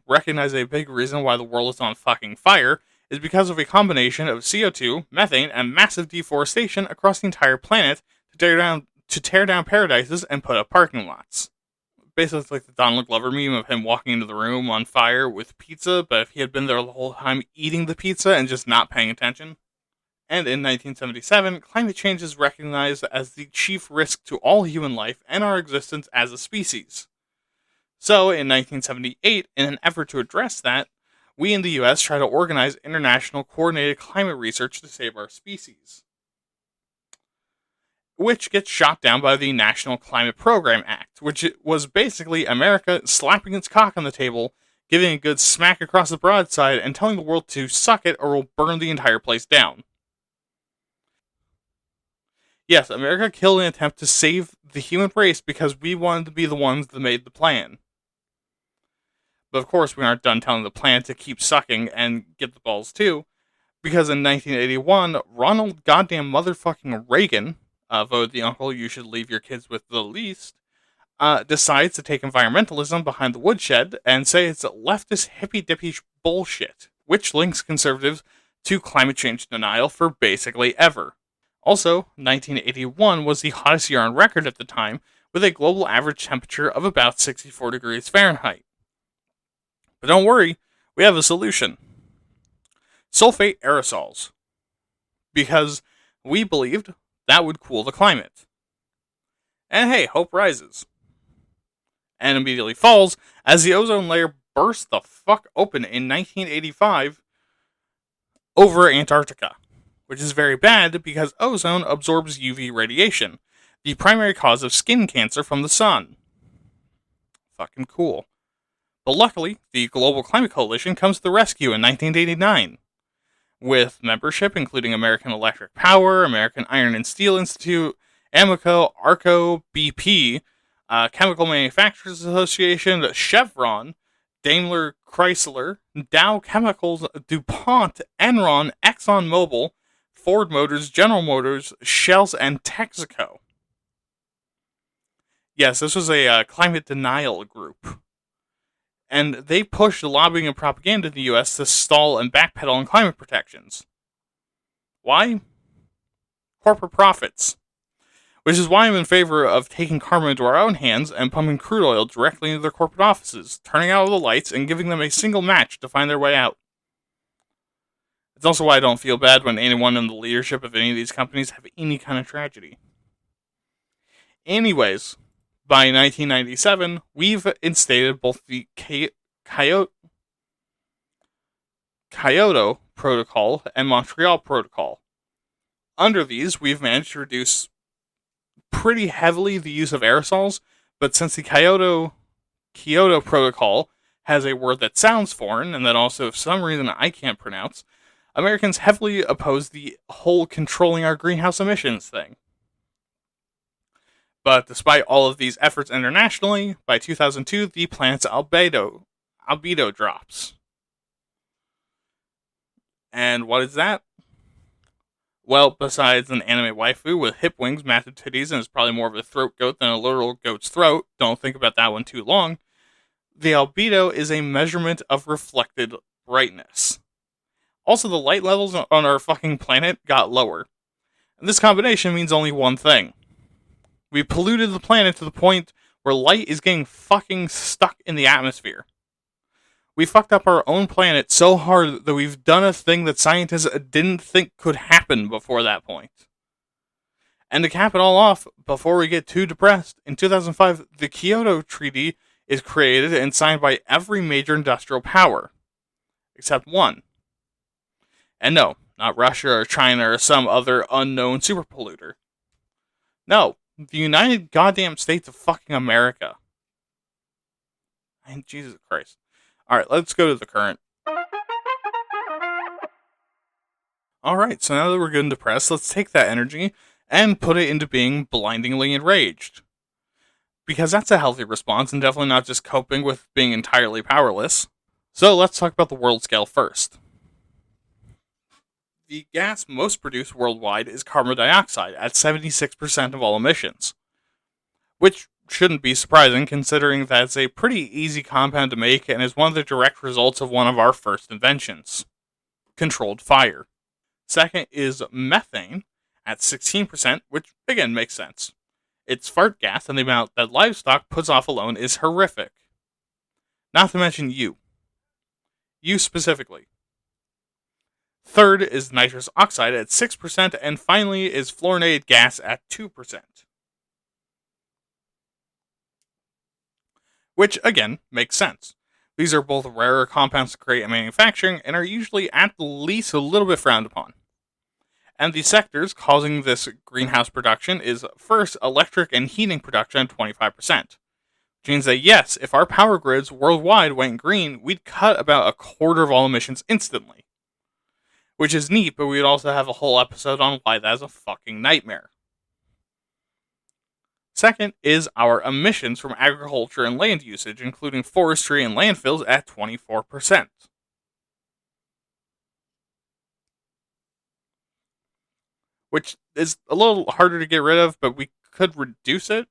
recognize a big reason why the world is on fucking fire is because of a combination of CO2, methane, and massive deforestation across the entire planet to tear down paradises and put up parking lots. Basically, it's like the Donald Glover meme of him walking into the room on fire with pizza, but if he had been there the whole time eating the pizza and just not paying attention. And in 1977, climate change is recognized as the chief risk to all human life and our existence as a species. So, in 1978, in an effort to address that, we in the US try to organize international coordinated climate research to save our species, which gets shot down by the National Climate Program Act, which was basically America slapping its cock on the table, giving a good smack across the broadside, and telling the world to suck it or we'll burn the entire place down. Yes, America killed an attempt to save the human race because we wanted to be the ones that made the plan. But of course, we aren't done telling the planet to keep sucking and get the balls too, because in 1981, Ronald goddamn motherfucking Reagan, voted the uncle you should leave your kids with the least, decides to take environmentalism behind the woodshed and say it's leftist hippy-dippy bullshit, which links conservatives to climate change denial for basically ever. Also, 1981 was the hottest year on record at the time, with a global average temperature of about 64 degrees Fahrenheit. But don't worry, we have a solution. Sulfate aerosols. Because we believed that would cool the climate. And hey, hope rises. And immediately falls as the ozone layer burst the fuck open in 1985 over Antarctica, which is very bad because ozone absorbs UV radiation, the primary cause of skin cancer from the sun. Fucking cool. But luckily, the Global Climate Coalition comes to the rescue in 1989. With membership including American Electric Power, American Iron and Steel Institute, Amoco, Arco, BP, Chemical Manufacturers Association, Chevron, Daimler Chrysler, Dow Chemicals, DuPont, Enron, ExxonMobil, Ford Motors, General Motors, Shell, and Texaco. Yes, this was a climate denial group. And they pushed lobbying and propaganda in the US to stall and backpedal on climate protections. Why? Corporate profits. Which is why I'm in favor of taking karma into our own hands and pumping crude oil directly into their corporate offices, turning out all the lights, and giving them a single match to find their way out. It's also why I don't feel bad when anyone in the leadership of any of these companies have any kind of tragedy. Anyways, by 1997, we've instated both the Kyoto Protocol and Montreal Protocol. Under these, we've managed to reduce pretty heavily the use of aerosols, but since the Kyoto Protocol has a word that sounds foreign and that also, for some reason, I can't pronounce, Americans heavily oppose the whole controlling our greenhouse emissions thing. But despite all of these efforts internationally, by 2002, the planet's albedo drops. And what is that? Well, besides an anime waifu with hip wings, massive titties, and is probably more of a throat goat than a literal goat's throat, don't think about that one too long, the albedo is a measurement of reflected brightness. Also, the light levels on our fucking planet got lower. And this combination means only one thing. We polluted the planet to the point where light is getting fucking stuck in the atmosphere. We fucked up our own planet so hard that we've done a thing that scientists didn't think could happen before that point. And to cap it all off, before we get too depressed, in 2005, the Kyoto Treaty is created and signed by every major industrial power. Except one. And no, not Russia or China or some other unknown super polluter. No, the United Goddamn States of fucking America. And Jesus Christ. Alright, let's go to the current. Alright, so now that we're good and depressed, let's take that energy and put it into being blindingly enraged. Because that's a healthy response and definitely not just coping with being entirely powerless. So let's talk about the world scale first. The gas most produced worldwide is carbon dioxide at 76% of all emissions. Which shouldn't be surprising considering that it's a pretty easy compound to make and is one of the direct results of one of our first inventions. Controlled fire. Second is methane at 16%, which again makes sense. It's fart gas and the amount that livestock puts off alone is horrific. Not to mention you. You specifically. Third is nitrous oxide at 6%, and finally is fluorinated gas at 2%. Which, again, makes sense. These are both rarer compounds to create in manufacturing, and are usually at least a little bit frowned upon. And the sectors causing this greenhouse production is, first, electric and heating production at 25%. Which means that yes, if our power grids worldwide went green, we'd cut about a quarter of all emissions instantly. Which is neat, but we'd also have a whole episode on why that is a fucking nightmare. Second is our emissions from agriculture and land usage, including forestry and landfills at 24%. Which is a little harder to get rid of, but we could reduce it.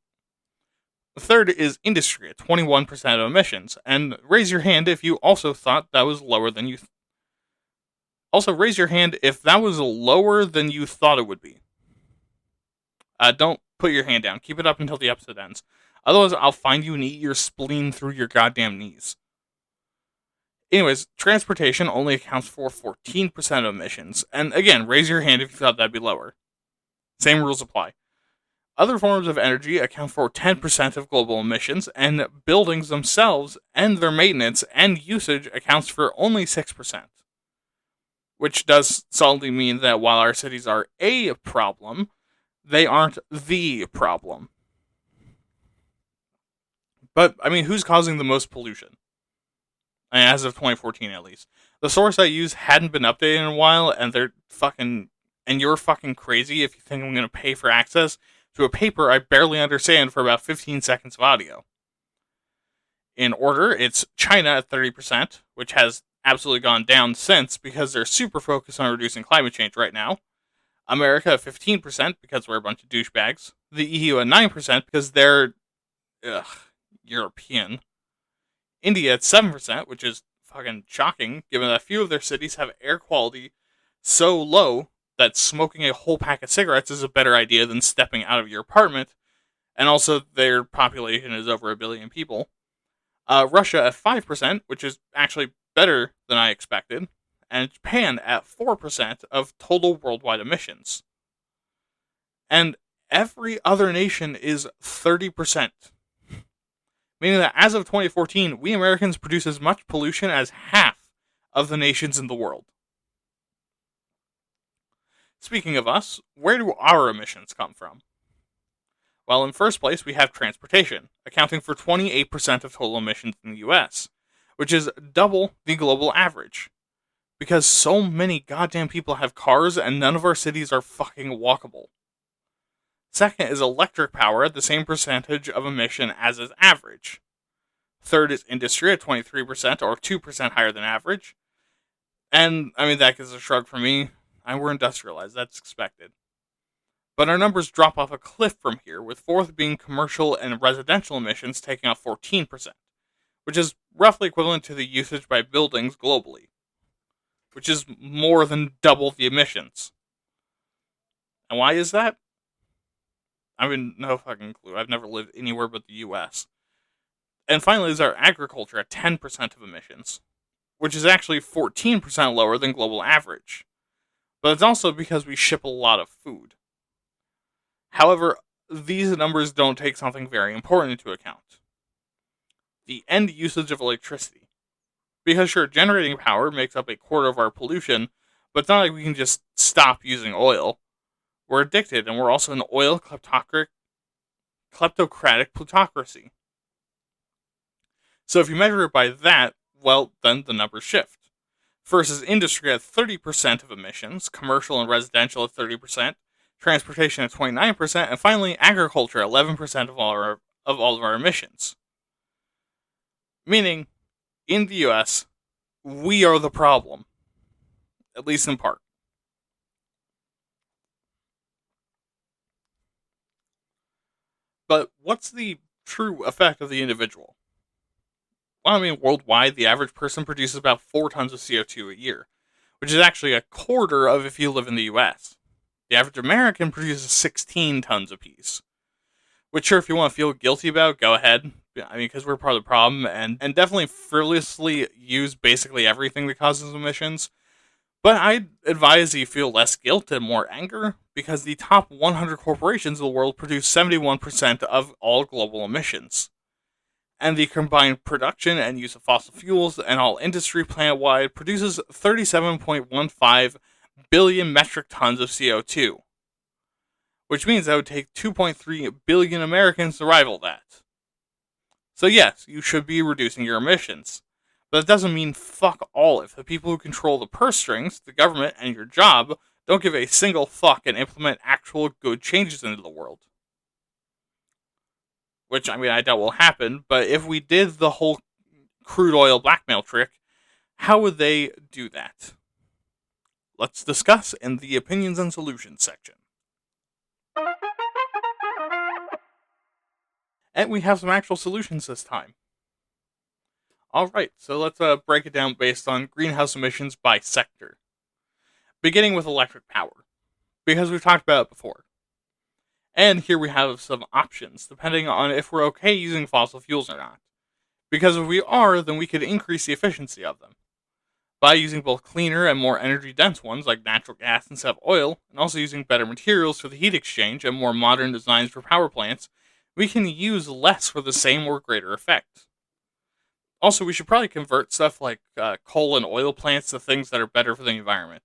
The third is industry at 21% of emissions, and raise your hand if you also thought that was lower than you Also, raise your hand if that was lower than you thought it would be. Don't put your hand down. Keep it up until the episode ends. Otherwise, I'll find you and eat your spleen through your goddamn knees. Anyways, transportation only accounts for 14% of emissions. And again, raise your hand if you thought that'd be lower. Same rules apply. Other forms of energy account for 10% of global emissions, and buildings themselves and their maintenance and usage accounts for only 6%. Which does solidly mean that while our cities are a problem, they aren't the problem. But, I mean, who's causing the most pollution? As of 2014, at least. The source I use hadn't been updated in a while, and you're fucking crazy if you think I'm going to pay for access to a paper I barely understand for about 15 seconds of audio. In order, it's China at 30%, which has absolutely gone down since because they're super focused on reducing climate change right now. America at 15% because we're a bunch of douchebags. The EU at 9% because they're European. India at 7%, which is fucking shocking given that a few of their cities have air quality so low that smoking a whole pack of cigarettes is a better idea than stepping out of your apartment, and also their population is over 1 billion people. Russia at 5%, which is actually better than I expected, and Japan at 4% of total worldwide emissions. And every other nation is 30%. Meaning that as of 2014, we Americans produce as much pollution as half of the nations in the world. Speaking of us, where do our emissions come from? Well, in first place, we have transportation, accounting for 28% of total emissions in the US, which is double the global average. Because so many goddamn people have cars and none of our cities are fucking walkable. Second is electric power at the same percentage of emission as is average. Third is industry at 23%, or 2% higher than average. And, that gives a shrug from me. We're industrialized, that's expected. But our numbers drop off a cliff from here, with fourth being commercial and residential emissions taking up 14%, which is roughly equivalent to the usage by buildings globally, which is more than double the emissions. And why is that? No fucking clue. I've never lived anywhere but the US. And finally is our agriculture at 10% of emissions, which is actually 14% lower than global average. But it's also because we ship a lot of food. However, these numbers don't take something very important into account. The end usage of electricity. Because sure, generating power makes up a quarter of our pollution, but it's not like we can just stop using oil. We're addicted, and we're also an oil kleptocratic plutocracy. So if you measure it by that, well, then the numbers shift. First is industry at 30% of emissions, commercial and residential at 30%, transportation at 29%, and finally agriculture at 11% of all of our emissions. Meaning, in the US, we are the problem. At least in part. But what's the true effect of the individual? Well, worldwide, the average person produces about 4 tons of CO2 a year, which is actually a quarter of if you live in the US. The average American produces 16 tons apiece. Which, sure, if you want to feel guilty about, go ahead. Because we're part of the problem, and definitely frivolously use basically everything that causes emissions. But I'd advise you feel less guilt and more anger, because the top 100 corporations in the world produce 71% of all global emissions. And the combined production and use of fossil fuels and all industry planet-wide produces 37.15 billion metric tons of CO2. Which means that would take 2.3 billion Americans to rival that. So yes, you should be reducing your emissions. But it doesn't mean fuck all if the people who control the purse strings, the government, and your job don't give a single fuck and implement actual good changes into the world. Which, I doubt will happen, but if we did the whole crude oil blackmail trick, how would they do that? Let's discuss in the opinions and solutions section. And we have some actual solutions this time. Alright, so let's break it down based on greenhouse emissions by sector. Beginning with electric power, because we've talked about it before. And here we have some options, depending on if we're okay using fossil fuels or not. Because if we are, then we could increase the efficiency of them. By using both cleaner and more energy-dense ones, like natural gas instead of oil, and also using better materials for the heat exchange and more modern designs for power plants, we can use less for the same or greater effect. Also, we should probably convert stuff like coal and oil plants to things that are better for the environment.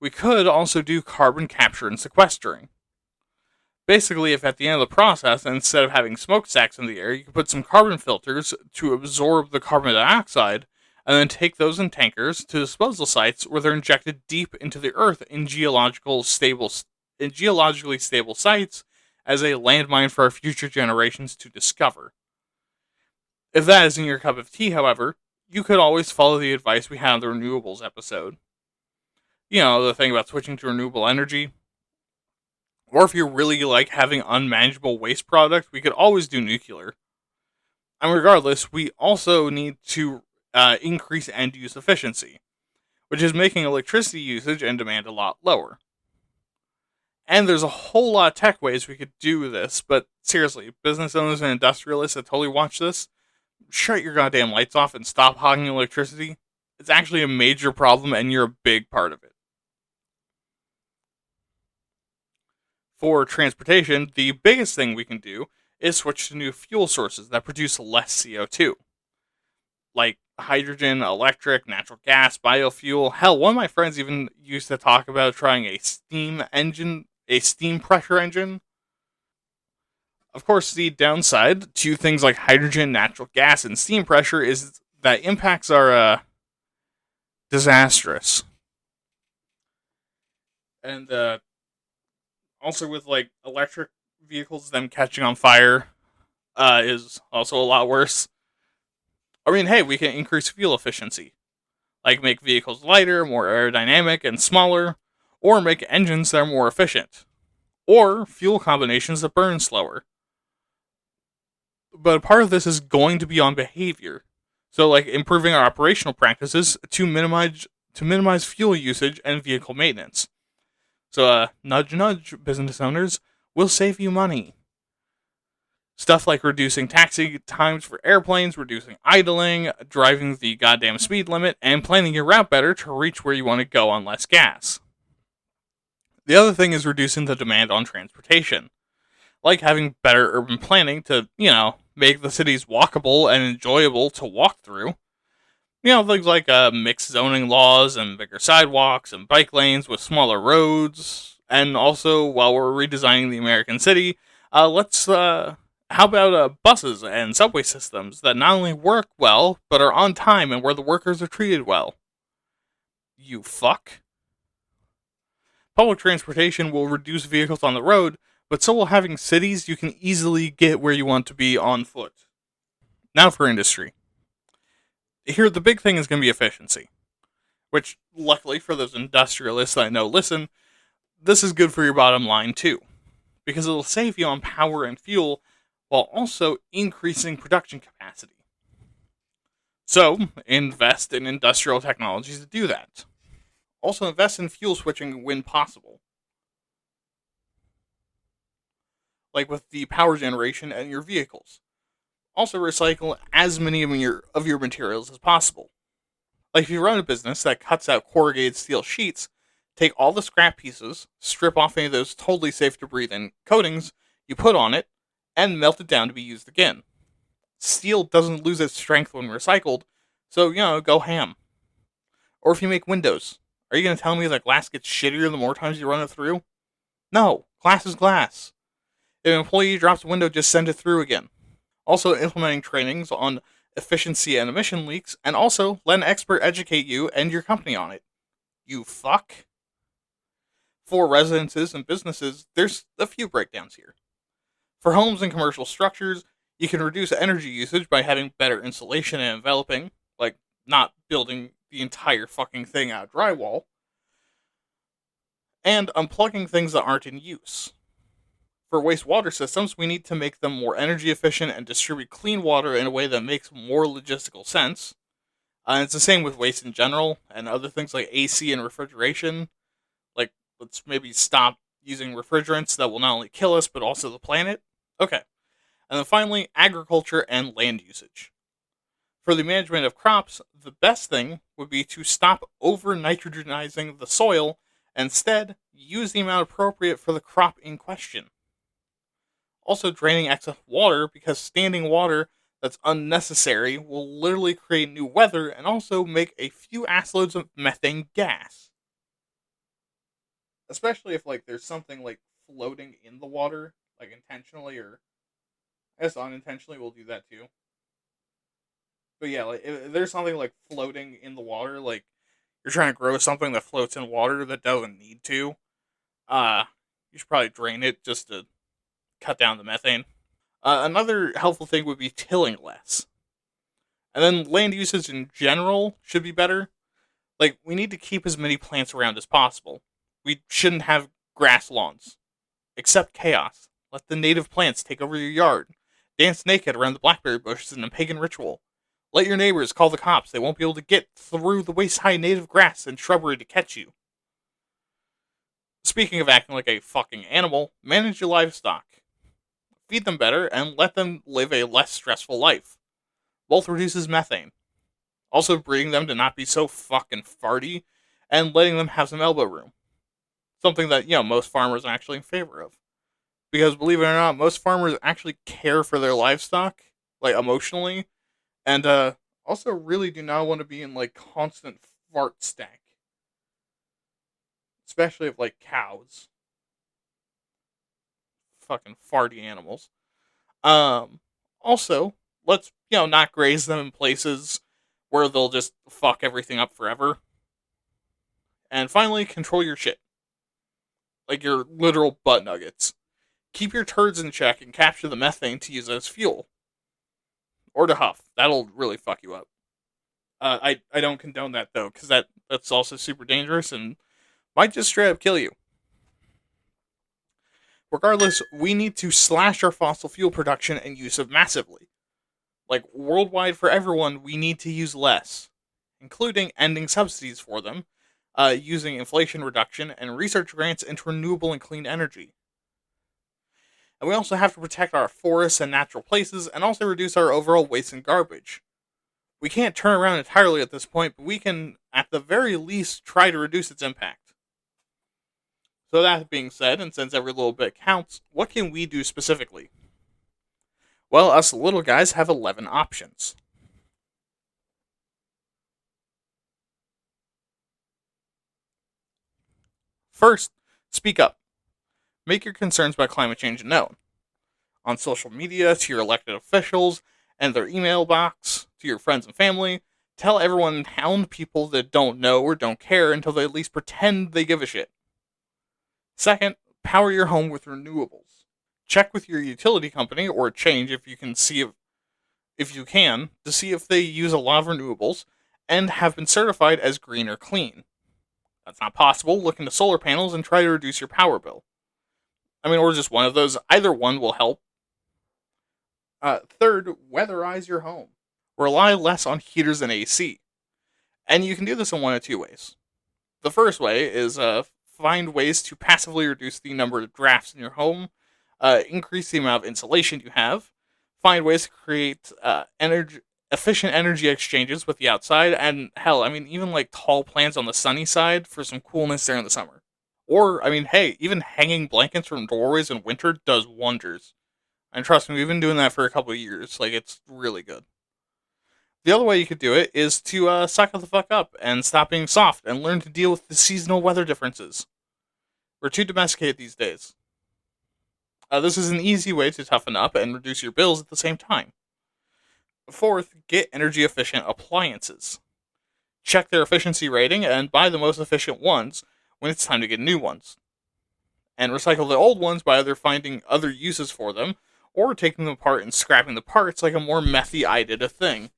We could also do carbon capture and sequestering. Basically, if at the end of the process, instead of having smokestacks in the air, you could put some carbon filters to absorb the carbon dioxide, and then take those in tankers to disposal sites where they're injected deep into the earth in geologically stable sites as a landmine for our future generations to discover. If that isn't your cup of tea, however, you could always follow the advice we had in the renewables episode. The thing about switching to renewable energy. Or if you really like having unmanageable waste products, we could always do nuclear. And regardless, we also need to increase end-use efficiency, which is making electricity usage and demand a lot lower. And there's a whole lot of tech ways we could do this, but seriously, business owners and industrialists that totally watch this, shut your goddamn lights off and stop hogging electricity. It's actually a major problem, and you're a big part of it. For transportation, the biggest thing we can do is switch to new fuel sources that produce less CO2, like hydrogen, electric, natural gas, biofuel. Hell, one of my friends even used to talk about trying a steam engine, a steam pressure engine. Of course, the downside to things like hydrogen, natural gas, and steam pressure is that impacts are disastrous. And also with like electric vehicles, them catching on fire is also a lot worse. I mean, hey, we can increase fuel efficiency, like make vehicles lighter, more aerodynamic, and smaller, or make engines that are more efficient, or fuel combinations that burn slower. But part of this is going to be on behavior. So, like improving our operational practices to minimize fuel usage and vehicle maintenance. So, nudge, nudge, business owners, will save you money. Stuff like reducing taxi times for airplanes, reducing idling, driving the goddamn speed limit, and planning your route better to reach where you want to go on less gas. The other thing is reducing the demand on transportation, like having better urban planning to, make the cities walkable and enjoyable to walk through. Things like mixed zoning laws and bigger sidewalks and bike lanes with smaller roads. And also, while we're redesigning the American city, how about buses and subway systems that not only work well, but are on time and where the workers are treated well? You fuck. Public transportation will reduce vehicles on the road, but so will having cities you can easily get where you want to be on foot. Now for industry. Here, the big thing is going to be efficiency, which, luckily for those industrialists I know listen, this is good for your bottom line too, because it'll save you on power and fuel while also increasing production capacity. So, invest in industrial technologies to do that. Also, invest in fuel switching when possible, like with the power generation and your vehicles. Also, recycle as many of your materials as possible. Like if you run a business that cuts out corrugated steel sheets, take all the scrap pieces, strip off any of those totally safe to breathe in coatings you put on it, and melt it down to be used again. Steel doesn't lose its strength when recycled, so, go ham. Or if you make windows, are you going to tell me that glass gets shittier the more times you run it through? No, glass is glass. If an employee drops a window, just send it through again. Also, implementing trainings on efficiency and emission leaks, and also let an expert educate you and your company on it. You fuck. For residences and businesses, there's a few breakdowns here. For homes and commercial structures, you can reduce energy usage by having better insulation and enveloping, like not building the entire fucking thing out of drywall, and unplugging things that aren't in use. For wastewater systems, we need to make them more energy efficient and distribute clean water in a way that makes more logistical sense. And it's the same with waste in general and other things like AC and refrigeration. Like, let's maybe stop using refrigerants that will not only kill us, but also the planet. Okay. And then finally, agriculture and land usage. For the management of crops, the best thing would be to stop over nitrogenizing the soil and instead use the amount appropriate for the crop in question. Also, draining excess water because standing water that's unnecessary will literally create new weather and also make a few assloads of methane gas. Especially if like there's something like floating in the water, like intentionally or I guess unintentionally, we'll do that too. But yeah, like if there's something like floating in the water, like you're trying to grow something that floats in water that doesn't need to, uh, you should probably drain it just to cut down the methane. Another helpful thing would be tilling less. And then land usage in general should be better. Like, we need to keep as many plants around as possible. We shouldn't have grass lawns. Accept chaos. Let the native plants take over your yard. Dance naked around the blackberry bushes in a pagan ritual. Let your neighbors call the cops. They won't be able to get through the waist-high native grass and shrubbery to catch you. Speaking of acting like a fucking animal, manage your livestock. Feed them better and let them live a less stressful life. Both reduces methane. Also breeding them to not be so fucking farty and letting them have some elbow room. Something that, most farmers are actually in favor of. Because believe it or not, most farmers actually care for their livestock, like emotionally, and also really do not want to be in like constant fart stank. Especially of like cows. Fucking farty animals. Also, let's, not graze them in places where they'll just fuck everything up forever. And finally, control your shit. Like your literal butt nuggets. Keep your turds in check and capture the methane to use as fuel. Or to huff. That'll really fuck you up. I don't condone that though, because that's also super dangerous and might just straight up kill you. Regardless, we need to slash our fossil fuel production and use of massively. Like worldwide for everyone, we need to use less, including ending subsidies for them, using inflation reduction and research grants into renewable and clean energy. And we also have to protect our forests and natural places and also reduce our overall waste and garbage. We can't turn around entirely at this point, but we can, at the very least, try to reduce its impact. So that being said, and since every little bit counts, what can we do specifically? Well, us little guys have 11 options. First, speak up. Make your concerns about climate change known. On social media, to your elected officials, and their email box, to your friends and family, tell everyone and hound people that don't know or don't care until they at least pretend they give a shit. Second, power your home with renewables. Check with your utility company or change if you can to see if they use a lot of renewables and have been certified as green or clean. That's not possible. Look into solar panels and try to reduce your power bill. Or just one of those. Either one will help. Third, weatherize your home. Rely less on heaters and AC. And you can do this in one of two ways. The first way is find ways to passively reduce the number of drafts in your home, increase the amount of insulation you have, find ways to create efficient energy exchanges with the outside, and hell, even like tall plants on the sunny side for some coolness during the summer. Or, hey, even hanging blankets from doorways in winter does wonders. And trust me, we've been doing that for a couple of years. Like, it's really good. The other way you could do it is to suck the fuck up and stop being soft and learn to deal with the seasonal weather differences. We're too domesticated these days. This is an easy way to toughen up and reduce your bills at the same time. Fourth, get energy efficient appliances. Check their efficiency rating and buy the most efficient ones when it's time to get new ones. And recycle the old ones by either finding other uses for them or taking them apart and scrapping the parts like a more methy I did a thing.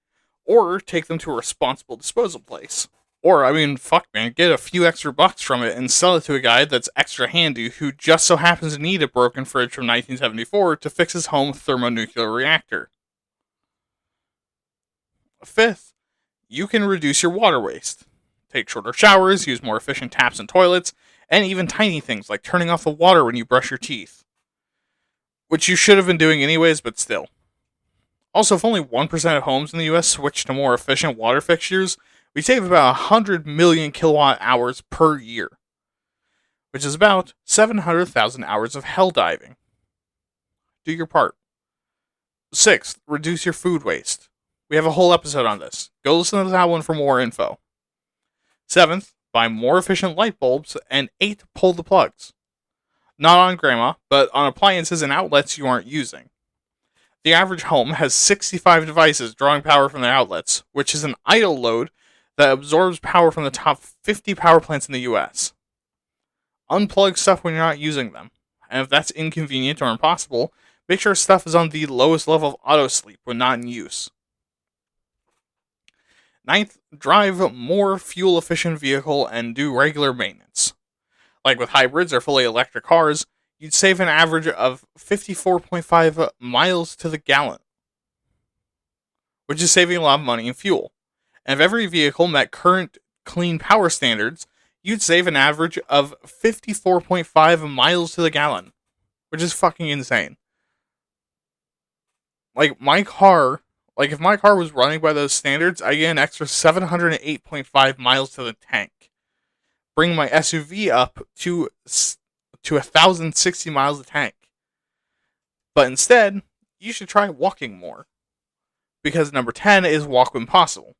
Or take them to a responsible disposal place. Or, fuck man, get a few extra bucks from it and sell it to a guy that's extra handy who just so happens to need a broken fridge from 1974 to fix his home thermonuclear reactor. Fifth, you can reduce your water waste. Take shorter showers, use more efficient taps and toilets, and even tiny things like turning off the water when you brush your teeth. Which you should have been doing anyways, but still. Also, if only 1% of homes in the US switch to more efficient water fixtures, we save about 100 million kilowatt hours per year, which is about 700,000 hours of hell diving. Do your part. Sixth, reduce your food waste. We have a whole episode on this. Go listen to that one for more info. Seventh, buy more efficient light bulbs. And eighth, pull the plugs. Not on grandma, but on appliances and outlets you aren't using. The average home has 65 devices drawing power from their outlets, which is an idle load that absorbs power from the top 50 power plants in the US. Unplug stuff when you're not using them, and if that's inconvenient or impossible, make sure stuff is on the lowest level of auto sleep when not in use. Ninth, drive more fuel efficient vehicle and do regular maintenance. Like with hybrids or fully electric cars, you'd save an average of 54.5 miles to the gallon. which is saving a lot of money in fuel. And if every vehicle met current clean power standards, you'd save an average of 54.5 miles to the gallon, which is fucking insane. Like, if my car was running by those standards, I get an extra 708.5 miles to the tank, bringing my SUV up to 1,060 miles a tank. But instead, you should try walking more, because number 10 is walk when possible.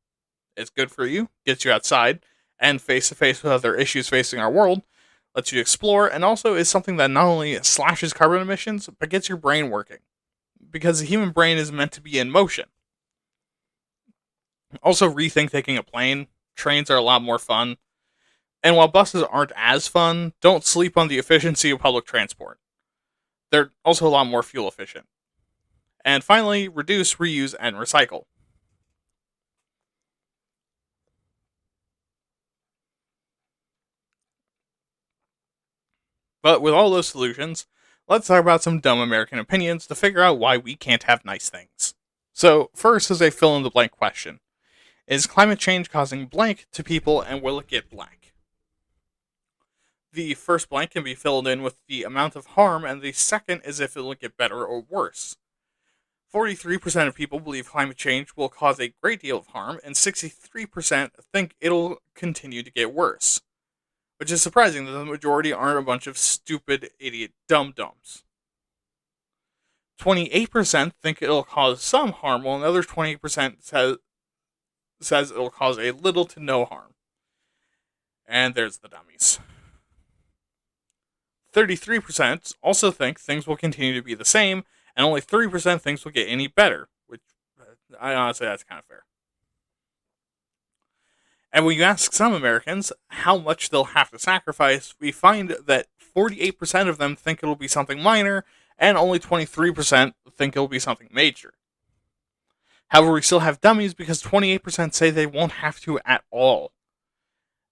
It's good for you, gets you outside, and face to face with other issues facing our world, lets you explore, and also is something that not only slashes carbon emissions, but gets your brain working. Because the human brain is meant to be in motion. Also, rethink taking a plane. Trains are a lot more fun. And while buses aren't as fun, don't sleep on the efficiency of public transport. They're also a lot more fuel efficient. And finally, reduce, reuse, and recycle. But with all those solutions, let's talk about some dumb American opinions to figure out why we can't have nice things. So, first is a fill-in-the-blank question. Is climate change causing blank to people, and will it get blank? The first blank can be filled in with the amount of harm, and the second is if it will get better or worse. 43% of people believe climate change will cause a great deal of harm, and 63% think it'll continue to get worse. Which is surprising that the majority aren't a bunch of stupid, idiot dum-dums. 28% think it'll cause some harm, while another 20% says it'll cause a little to no harm. And there's the dummies. 33% also think things will continue to be the same, and only 3% thinks will get any better, which I honestly, that's kind of fair. And when you ask some Americans how much they'll have to sacrifice, we find that 48% of them think it'll be something minor, and only 23% think it'll be something major. However, we still have dummies because 28% say they won't have to at all.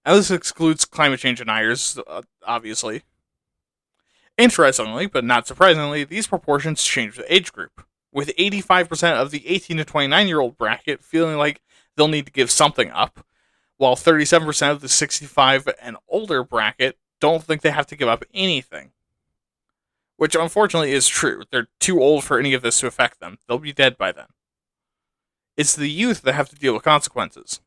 Now, this excludes climate change deniers, obviously. Interestingly, but not surprisingly, these proportions change with age group, with 85% of the 18 to 29-year-old bracket feeling like they'll need to give something up, while 37% of the 65 and older bracket don't think they have to give up anything. Which unfortunately is true. They're too old for any of this to affect them. They'll be dead by then. It's the youth that have to deal with consequences.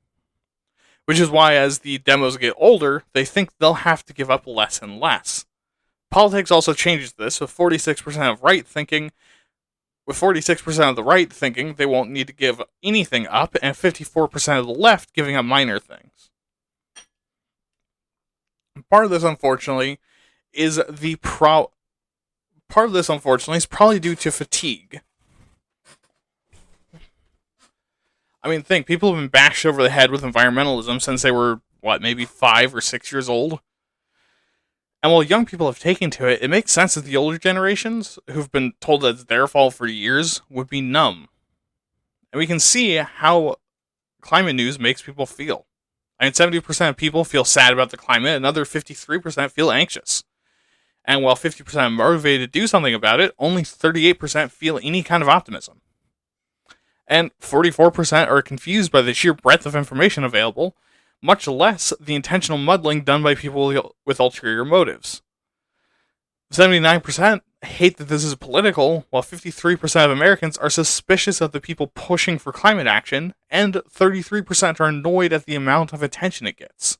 Which is why as the demos get older, they think they'll have to give up less and less. Politics also changes this, with 46% of right thinking, with 46% of the right thinking they won't need to give anything up, and 54% of the left giving up minor things. Part of this, unfortunately, is probably due to fatigue. I mean, think, people have been bashed over the head with environmentalism since they were, maybe 5 or 6 years old? And while young people have taken to it, it makes sense that the older generations, who've been told that it's their fault for years, would be numb. And we can see how climate news makes people feel. I mean, 70% of people feel sad about the climate, another 53% feel anxious. And while 50% are motivated to do something about it, only 38% feel any kind of optimism. And 44% are confused by the sheer breadth of information available, much less the intentional muddling done by people with ulterior motives. 79% hate that this is political, while 53% of Americans are suspicious of the people pushing for climate action, and 33% are annoyed at the amount of attention it gets.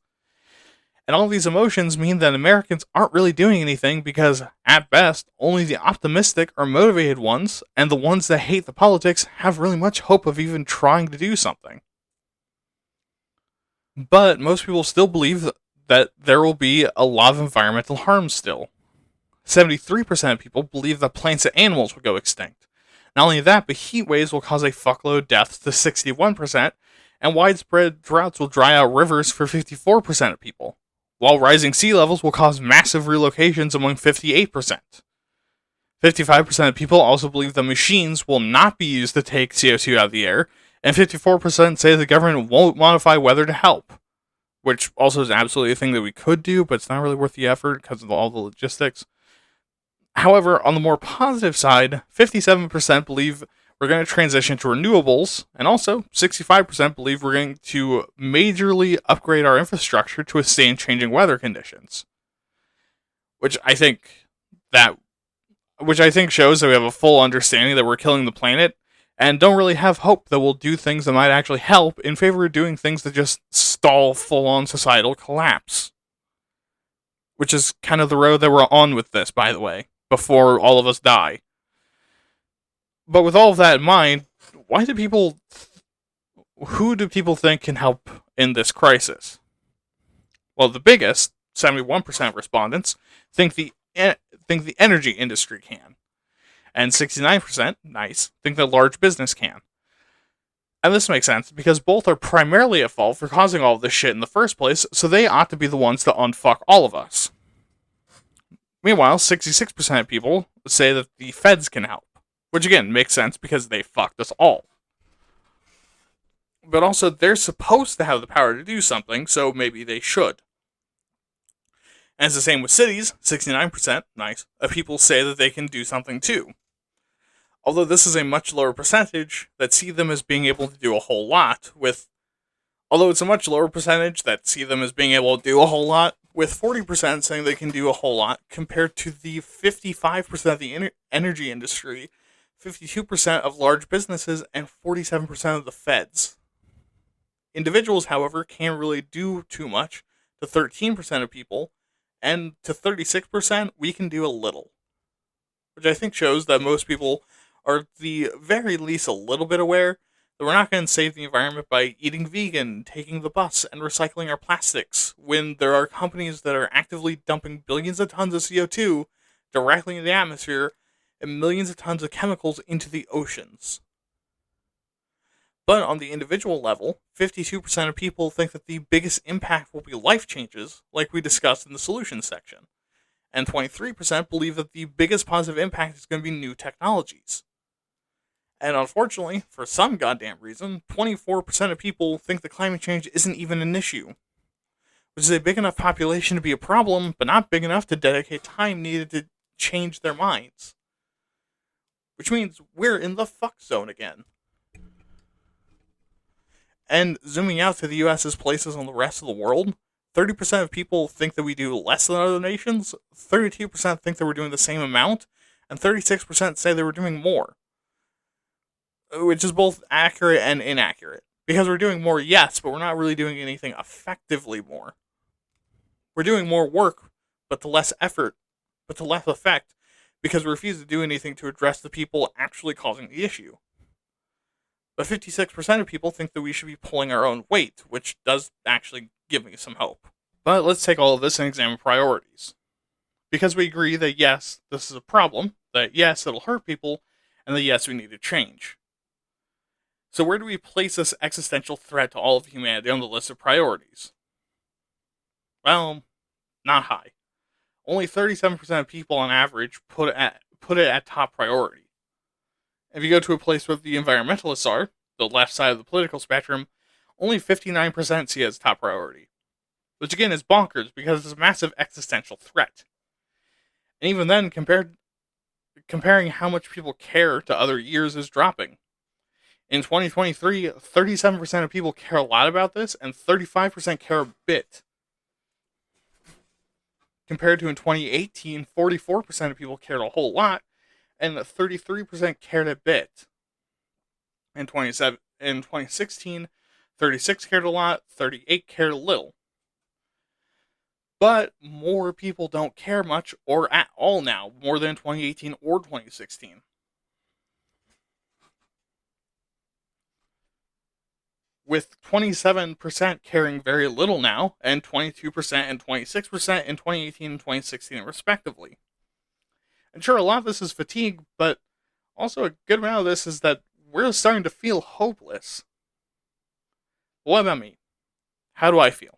And all these emotions mean that Americans aren't really doing anything because, at best, only the optimistic or motivated ones, and the ones that hate the politics, have really much hope of even trying to do something. But most people still believe that there will be a lot of environmental harm still. 73% of people believe that plants and animals will go extinct. Not only that, but heat waves will cause a fuckload of deaths to 61%, and widespread droughts will dry out rivers for 54% of people, while rising sea levels will cause massive relocations among 58%. 55% of people also believe that machines will not be used to take CO2 out of the air, and 54% say the government won't modify weather to help, which also is absolutely a thing that we could do, but it's not really worth the effort because of all the logistics. However, on the more positive side, 57% believe We're going to transition to renewables, and also 65% believe we're going to majorly upgrade our infrastructure to withstand changing weather conditions. Which I think that which I think shows that we have a full understanding that we're killing the planet and don't really have hope that we'll do things that might actually help in favor of doing things that just stall full-on societal collapse. Which is kind of the road that we're on with this, by the way, before all of us die. But with all of that in mind, who do people think can help in this crisis? Well, the biggest, 71% of respondents, think the energy industry can. And 69%, nice, think that large business can. And this makes sense because both are primarily at fault for causing all of this shit in the first place, so they ought to be the ones to unfuck all of us. Meanwhile, 66% of people say that the feds can help, which again makes sense because they fucked us all. But also, they're supposed to have the power to do something, so maybe they should. And it's the same with cities. 69%, nice, of people say that they can do something too. Although this is a much lower percentage that see them as being able to do a whole lot, with 40% saying they can do a whole lot, compared to the 55% of the energy industry, 52% of large businesses, and 47% of the feds. Individuals, however, can't really do too much to 13% of people, and to 36%, we can do a little. Which I think shows that most people are at the very least a little bit aware that we're not going to save the environment by eating vegan, taking the bus, and recycling our plastics, when there are companies that are actively dumping billions of tons of CO2 directly into the atmosphere and millions of tons of chemicals into the oceans. But on the individual level, 52% of people think that the biggest impact will be life changes, like we discussed in the solutions section. And 23% believe that the biggest positive impact is going to be new technologies. And unfortunately, for some goddamn reason, 24% of people think that climate change isn't even an issue. Which is a big enough population to be a problem, but not big enough to dedicate time needed to change their minds. Which means we're in the fuck zone again. And zooming out to the US's places on the rest of the world, 30% of people think that we do less than other nations, 32% think that we're doing the same amount, and 36% say that we're doing more. Which is both accurate and inaccurate. Because we're doing more, yes, but we're not really doing anything effectively more. We're doing more work, but to less effort, but to less effect, because we refuse to do anything to address the people actually causing the issue. But 56% of people think that we should be pulling our own weight, which does actually give me some hope. But let's take all of this and examine priorities. Because we agree that yes, this is a problem, that yes, it'll hurt people, and that yes, we need to change. So where do we place this existential threat to all of humanity on the list of priorities? Well, not high. Only 37% of people on average put it at top priority. If you go to a place where the environmentalists are, the left side of the political spectrum, only 59% see it as top priority. Which again is bonkers because it's a massive existential threat. And even then, comparing how much people care to other years is dropping. In 2023, 37% of people care a lot about this, and 35% care a bit. Compared to in 2018, 44% of people cared a whole lot, and 33% cared a bit. In 2016, 36 cared a lot, 38 cared a little. But more people don't care much or at all now, more than 2018 or 2016. With 27% caring very little now, and 22% and 26% in 2018 and 2016 respectively. And sure, a lot of this is fatigue, but also a good amount of this is that we're starting to feel hopeless. What about me? How do I feel?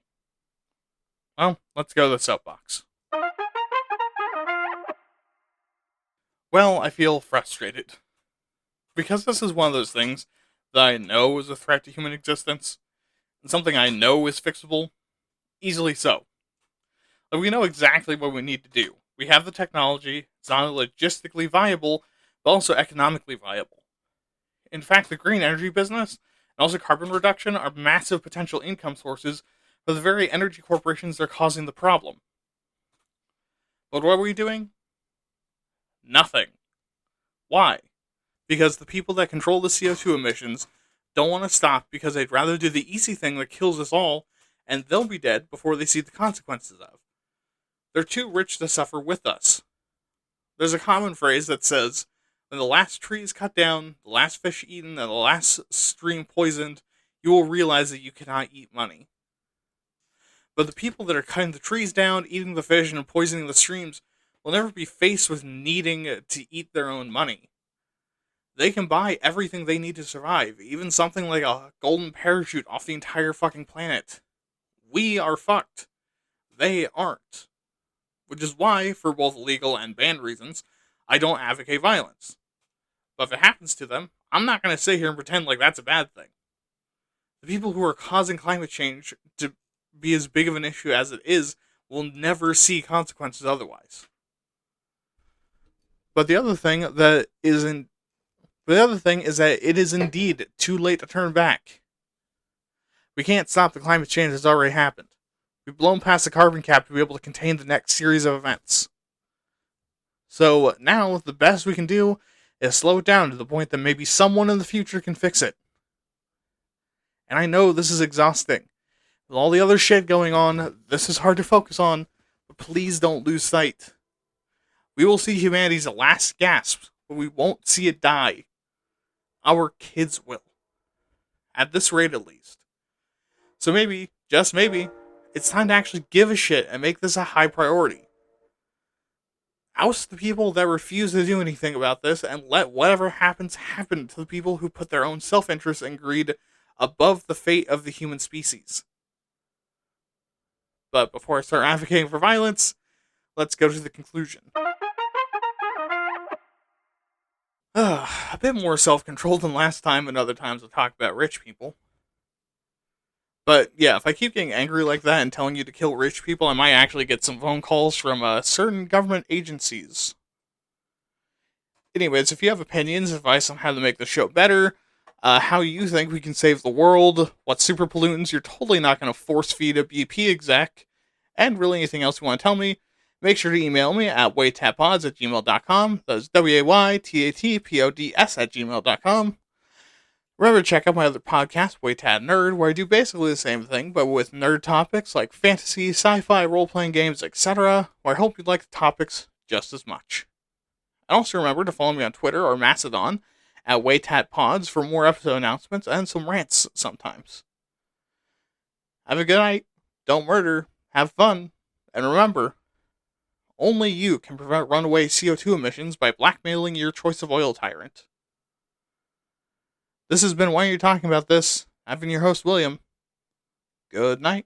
Well, let's go to the soapbox. Well, I feel frustrated. Because this is one of those things that I know is a threat to human existence, and something I know is fixable, easily so. Like, we know exactly what we need to do. We have the technology, it's not only logistically viable, but also economically viable. In fact, the green energy business and also carbon reduction are massive potential income sources for the very energy corporations that are causing the problem. But what are we doing? Nothing. Why? Because the people that control the CO2 emissions don't want to stop because they'd rather do the easy thing that kills us all, and they'll be dead before they see the consequences of. They're too rich to suffer with us. There's a common phrase that says, when the last tree is cut down, the last fish eaten, and the last stream poisoned, you will realize that you cannot eat money. But the people that are cutting the trees down, eating the fish, and poisoning the streams will never be faced with needing to eat their own money. They can buy everything they need to survive, even something like a golden parachute off the entire fucking planet. We are fucked. They aren't. Which is why, for both legal and banned reasons, I don't advocate violence. But if it happens to them, I'm not going to sit here and pretend like that's a bad thing. The people who are causing climate change to be as big of an issue as it is will never see consequences otherwise. But the other thing is that it is indeed too late to turn back. We can't stop the climate change that's already happened. We've blown past the carbon cap to be able to contain the next series of events. So now, the best we can do is slow it down to the point that maybe someone in the future can fix it. And I know this is exhausting. With all the other shit going on, this is hard to focus on, but please don't lose sight. We will see humanity's last gasp, but we won't see it die. Our kids will. At this rate, at least. So maybe, just maybe, it's time to actually give a shit and make this a high priority. Oust the people that refuse to do anything about this and let whatever happens happen to the people who put their own self-interest and greed above the fate of the human species. But before I start advocating for violence, let's go to the conclusion. A bit more self-control than last time and other times I talk about rich people. But yeah, if I keep getting angry like that and telling you to kill rich people, I might actually get some phone calls from certain government agencies. Anyways, if you have opinions, advice on how to make the show better, how you think we can save the world, what super pollutants you're totally not going to force feed a BP exec, and really anything else you want to tell me, make sure to email me at waytatpods@gmail.com. That's WAYTATPODS@gmail.com. Remember to check out my other podcast, WAYTAT Nerd, where I do basically the same thing, but with nerd topics like fantasy, sci-fi, role-playing games, etc., where I hope you like the topics just as much. And also remember to follow me on Twitter or Mastodon at WAYTATPods for more episode announcements and some rants sometimes. Have a good night, don't murder, have fun, and remember, only you can prevent runaway CO2 emissions by blackmailing your choice of oil tyrant. This has been Why Are You Talking About This? I've been your host, William. Good night.